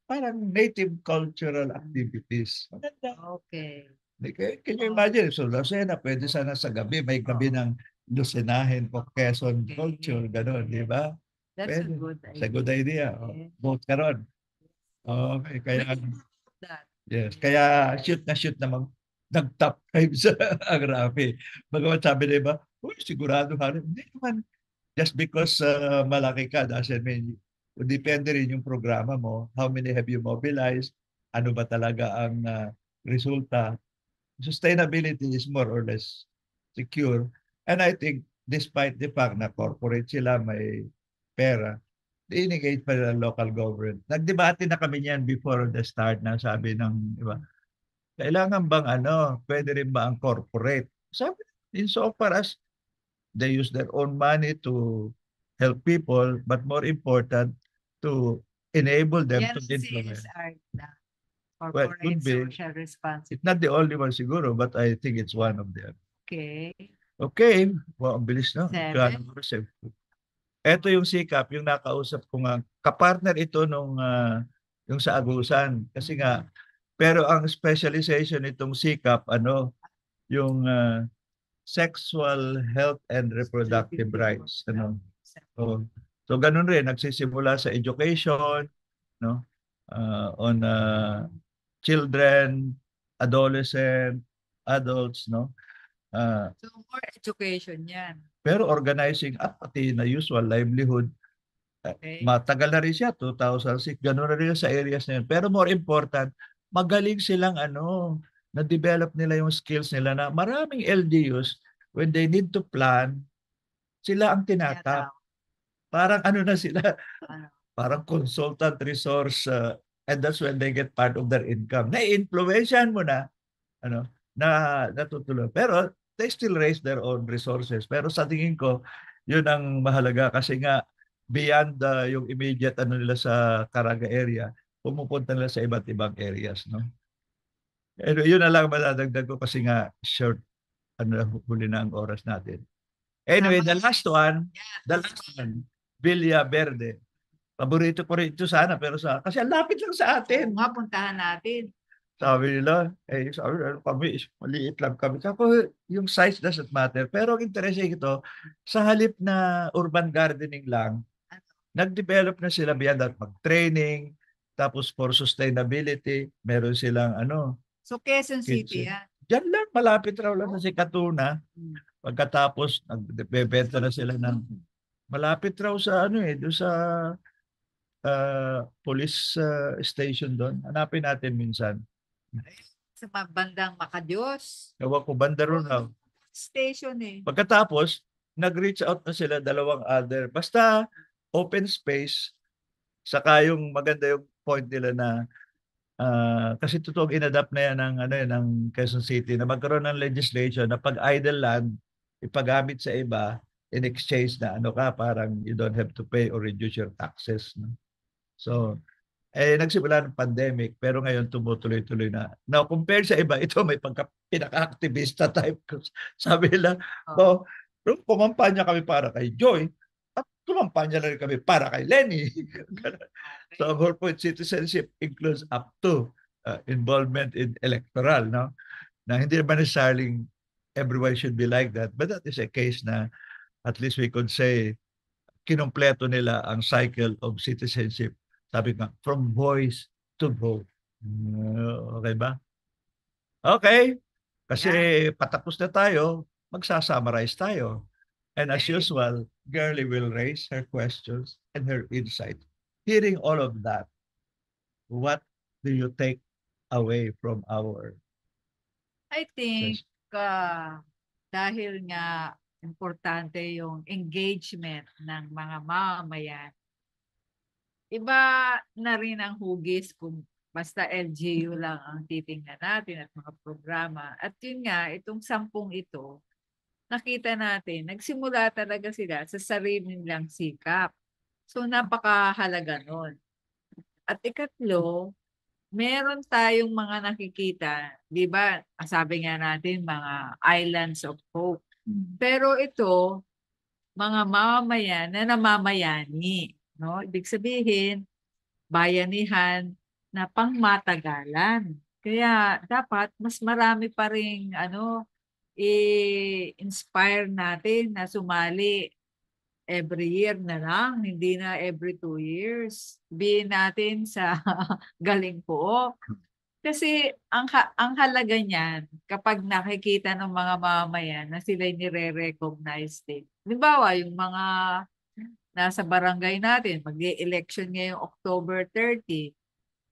parang native cultural activities. Maganda. Okay. Can you imagine? So, Lucena, pwede sana sa gabi, may gabi ng Lucinahin o Quezon culture, gano'n, di ba? That's Pwede. a good idea. It's a good idea. Vote ka ron. Okay, kaya, yes, kaya shoot na nag-top 5 sa ang Rafi. Bagamat sabi na iba, sigurado ka rin. Hindi naman. Just because malaki ka doesn't mean, depende rin yung programa mo. How many have you mobilized? Ano ba talaga ang resulta? Sustainability is more or less secure. And I think despite the fact na corporate sila, may pera, i-engage pa ng local government. Nagdebate na kami niyan before the start na sabi ng iba, kailangan bang pwede rin ba ang corporate? Sabi, in so far as they use their own money to help people, but more important, to enable them to influence. Corporate could be. social responsibility. It's not the only one siguro, but I think it's one of them. Okay. Okay. Wow, ang bilis na. 7. Ito yung Sikap, yung nakausap ko nga. Kapartner ito nung yung sa Agusan. Kasi nga, pero ang specialization nitong Sikap, yung sexual health and reproductive rights. So ganun rin, nagsisimula sa education, on children, adolescent, adults, so more education yan. Pero organizing at pati na usual livelihood, matagal na rin siya, 2006, gano'n na rin sa areas na yun. Pero more important, magaling silang na-develop nila yung skills nila na maraming LGUs, when they need to plan, sila ang tinatap. Parang na sila, parang consultant resource, and that's when they get part of their income. Na-influensyahan mo na, na natutulog. Pero they still raise their own resources. Pero sa tingin ko, yun ang mahalaga kasi nga beyond yung immediate nila sa Caraga area, pumupunta nila sa iba't ibang areas, no? Pero yun na lang madadagdag ko kasi nga short, huli na ang oras natin. Anyway, the last one, Villa Verde. Paborito ko rin ito sana, pero kasi ang lapit lang sa atin. Nga, puntahan natin. Sabi nila, kami, maliit lang kami. Ako, yung size doesn't matter. Pero ang interesting ito, sa halip na urban gardening lang, nag-develop na sila beyond that, mag-training, tapos for sustainability, meron silang So, Quezon kitchen. City yan. Diyan lang, malapit raw lang sa Katuna. Pagkatapos, nagbebenta na sila ng malapit raw sa doon sa police station doon. Hanapin natin minsan. Sa bandang Makadiyos. Gawa ko banda ron raw. Station eh. Pagkatapos, nag-reach out na sila dalawang other. Basta open space, saka yung maganda yung point nila na kasi totoong inadapt na yan ng Quezon City na magkaroon ng legislation na pag idle land, ipagamit sa iba in exchange na parang you don't have to pay or reduce your taxes. No? So, nagsimula ng pandemic pero ngayon tumutuloy-tuloy na. Now, compared sa iba, ito may pinaka-activista type. Sabi nila, kumampanya kami para kay Joy at kumampanya na rin kami para kay Lenny. So, our point citizenship includes up to involvement in electoral, no? Na hindi naman necessarily everyone should be like that, but that is a case na at least we could say kinumpleto nila ang cycle of citizenship. Sabi nga, from voice to vote. Okay ba? Okay. Kasi patapos na tayo, magsa-summarize tayo. And as usual, Girlie will raise her questions and her insight. Hearing all of that, what do you take away from our I think dahil nga importante yung engagement ng mga mamamayan, iba na rin ang hugis kung basta LGU lang ang titingnan natin at mga programa. At yun nga, itong 10 ito, nakita natin, nagsimula talaga sila sa sarili nilang sikap. So, napakahalaga nun. At ikatlo, meron tayong mga nakikita, di ba? Sabi nga natin, mga islands of hope. Pero ito, mga mamamayan na namamayani. No? Ibig sabihin, bayanihan na pangmatagalan. Kaya dapat mas marami pa ring i-inspire natin na sumali every year na lang, hindi na every 2 years. Bihin natin sa Galing Pook. Kasi ang halaga niyan, kapag nakikita ng mga mamamayan na sila'y nire-recognize din. Halimbawa, yung mga nasa barangay natin, mag-e-election ngayong October 30,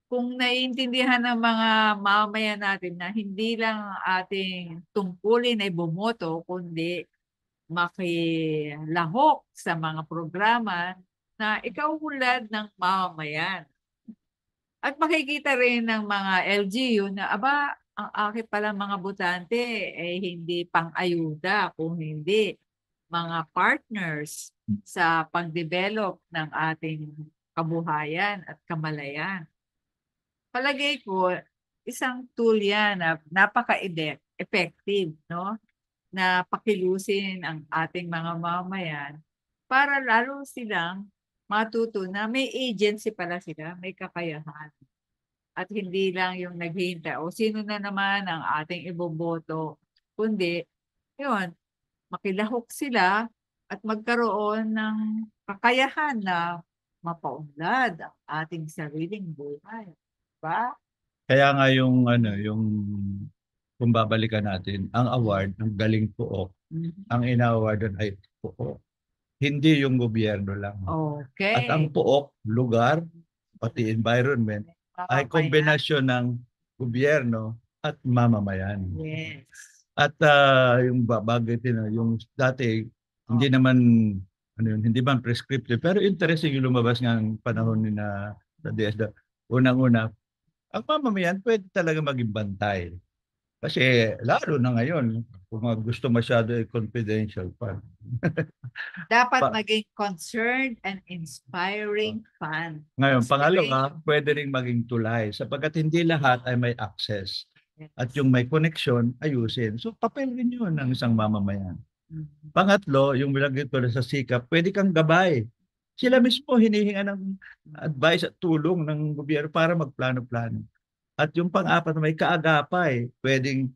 kung naiintindihan ng mga mamamayan natin na hindi lang ating tungkulin ay bumoto, kundi makilahok sa mga programa na ikauunlad ng mamamayan. At makikita rin ng mga LGU na ang aking pala mga botante ay hindi pang-ayuda, kung hindi mga partners sa pag-develop ng ating kabuhayan at kamalayan. Palagay ko, isang tool yan na napaka-effective, no? Na pakilusin ang ating mga mamamayan para lalo silang matuto na may agency pala sila, may kakayahan. At hindi lang yung naghihintay o sino na naman ang ating iboboto, kundi yun, makilahok sila at magkaroon ng kakayahan na mapaunlad ang ating sariling buhay. Diba? Kaya nga yung kung babalikan natin, ang award ng Galing Pook, ang ina-awardan ay Pook. Hindi yung gobyerno lang. Okay. At ang Pook, lugar, pati environment, ay kombinasyon ng gobyerno at mamamayan. Yes. At yung bagay yung dati hindi Oh. naman hindi man prescriptive pero interesting yung lumabas ng panahon ni na sa DSWD. Unang-una, ang mamamayan pwede talaga maging bantay. Kasi lalo na ngayon, kung gusto masyado confidential pa. Dapat Pa- maging concerned and inspiring fun. Ngayon, pangalawa, pwede ring maging tulay sapagkat hindi lahat ay may access. At yung may connection, ayusin. So, papel rin yun ng isang mamamayan. Mhm. Pangatlo, yung bilagit ko sa sikap, pwede kang gabay. Sila mismo hinihinga ng advice at tulong ng gobyerno para magplano-plano. At yung pang-apat, may kaagapay. Pwedeng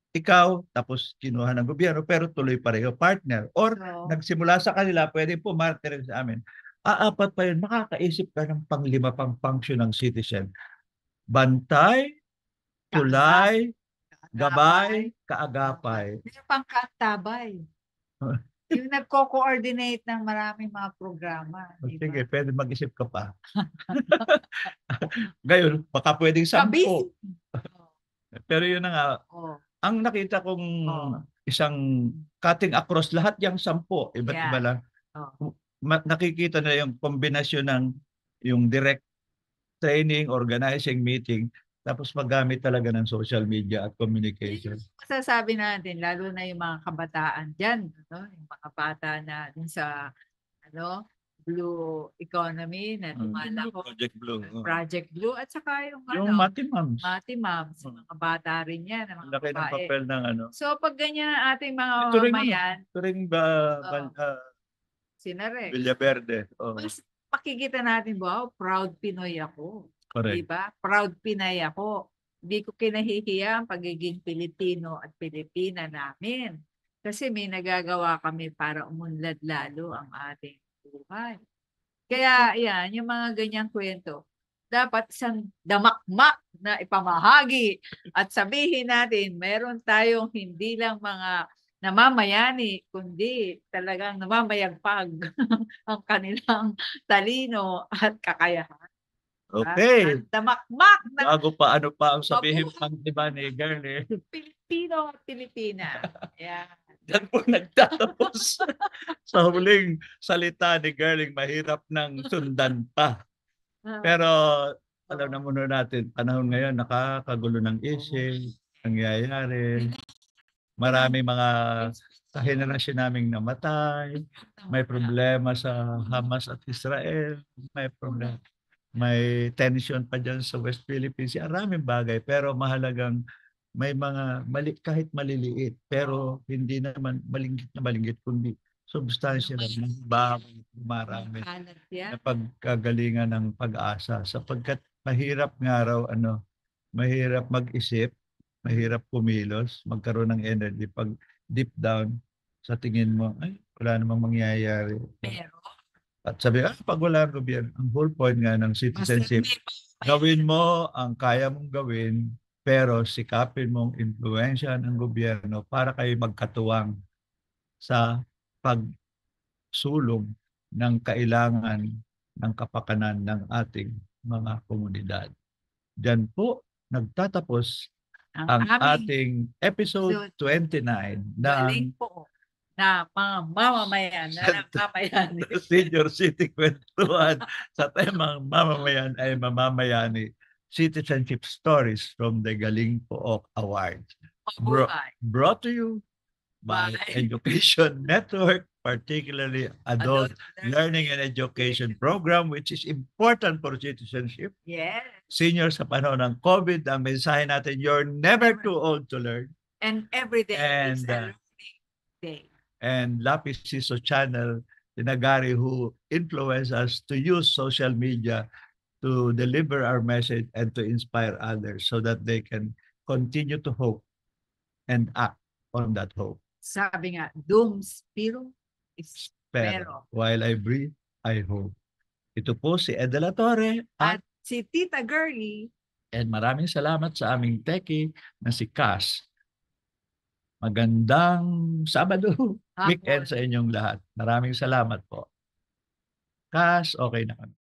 ikaw, tapos kinuha ng gobyerno, pero tuloy pareho partner. Or So, nagsimula sa kanila, pwede pumartner sa amin. Apat pa yun, makakaisip ka ng panglima pang function ng citizen. Bantay, tulay, gabay, kaagapay. Meron pang kantabay. Yung nagko-coordinate ng maraming mga programa. Diba? Sige, pwede mag-isip ka pa. Ngayon, baka pwedeng 10. Kabis. Pero yun na nga, Oh. ang nakita kong Oh. isang cutting across lahat yung 10, iba't Yeah. iba lang. Oh. Nakikita na yung kombinasyon ng yung direct training, organizing, meeting, tapos maggamit talaga ng social media at communication. Masasabi natin, lalo na yung mga kabataan dyan, yung mga bata na dun sa Blue Economy na lumalako. Project Blue. Project Blue at saka yung Mati Moms. Mati Moms, mga bata rin yan, mga Laki ng babae. papel ng So pag ganyan ang ating mga Ito rin mamamayan, ito rin sinare. Villaverde. Mas makikita natin, wow, proud Pinoy ako. Correct. Diba? Proud Pinay ako. Hindi ko kinahihiya ang pagiging Pilipino at Pilipina namin. Kasi may nagagawa kami para umunlad lalo ang ating buhay. Kaya yan, yung mga ganyang kwento, dapat isang damakmak na ipamahagi at sabihin natin, meron tayong hindi lang mga namamayani, kundi talagang namamayagpag ang kanilang talino at kakayahan. Okay. Damakmak na Bago pa ano pa ang sabihin pang iba ni Girlie. Pilipino at Pilipina. Yan. Yan po nagtatapos sa huling salita ni Girling, mahirap nang sundan pa. Pero alam na muna natin, panahon ngayon nakakagulo ng issue, nangyayari. Marami mga sa henerasyon naming namatay, may problema sa Hamas at Israel, may problema. May tension pa dyan sa West Philippines. Maraming bagay, pero mahalagang may mga kahit maliliit, pero hindi naman malinggit, kundi substansya ng bagay, marami na pagkagalingan ng pag-asa. Sapagkat mahirap nga raw, mahirap mag-isip, mahirap kumilos, magkaroon ng energy. Pag deep down, sa tingin mo, ay, wala namang mangyayari. Pero, at sabi, pag wala ang gobyerno, ang whole point nga ng citizenship, gawin mo ang kaya mong gawin, pero sikapin mong influensyahan ang gobyerno para kayo magkatuwang sa pagsulong ng kailangan ng kapakanan ng ating mga komunidad. Diyan po nagtatapos ang ating episode 29 ng na mga mamamayan, na nakamayani. Senior City Kwentuhan sa temang mamamayan ay mamamayani. Citizenship Stories from the Galing Pook Awards. Brought to you by Education Network, particularly Adult Learning and Education Program, which is important for citizenship. Yes. Senior sa panahon ng COVID, ang mensahe natin, you're never too old to learn. And every day is a learning day. And Lapis Siso Channel, Tinagari, who influence us to use social media to deliver our message and to inspire others so that they can continue to hope and act on that hope. Sabi nga, doom spiro is pero. While I breathe, I hope. Ito po si Ed De La Torre at si Tita Girlie. And maraming salamat sa aming techie na si Cass. Magandang Sabado, weekend sa inyong lahat. Maraming salamat po. Cass, okay na kami.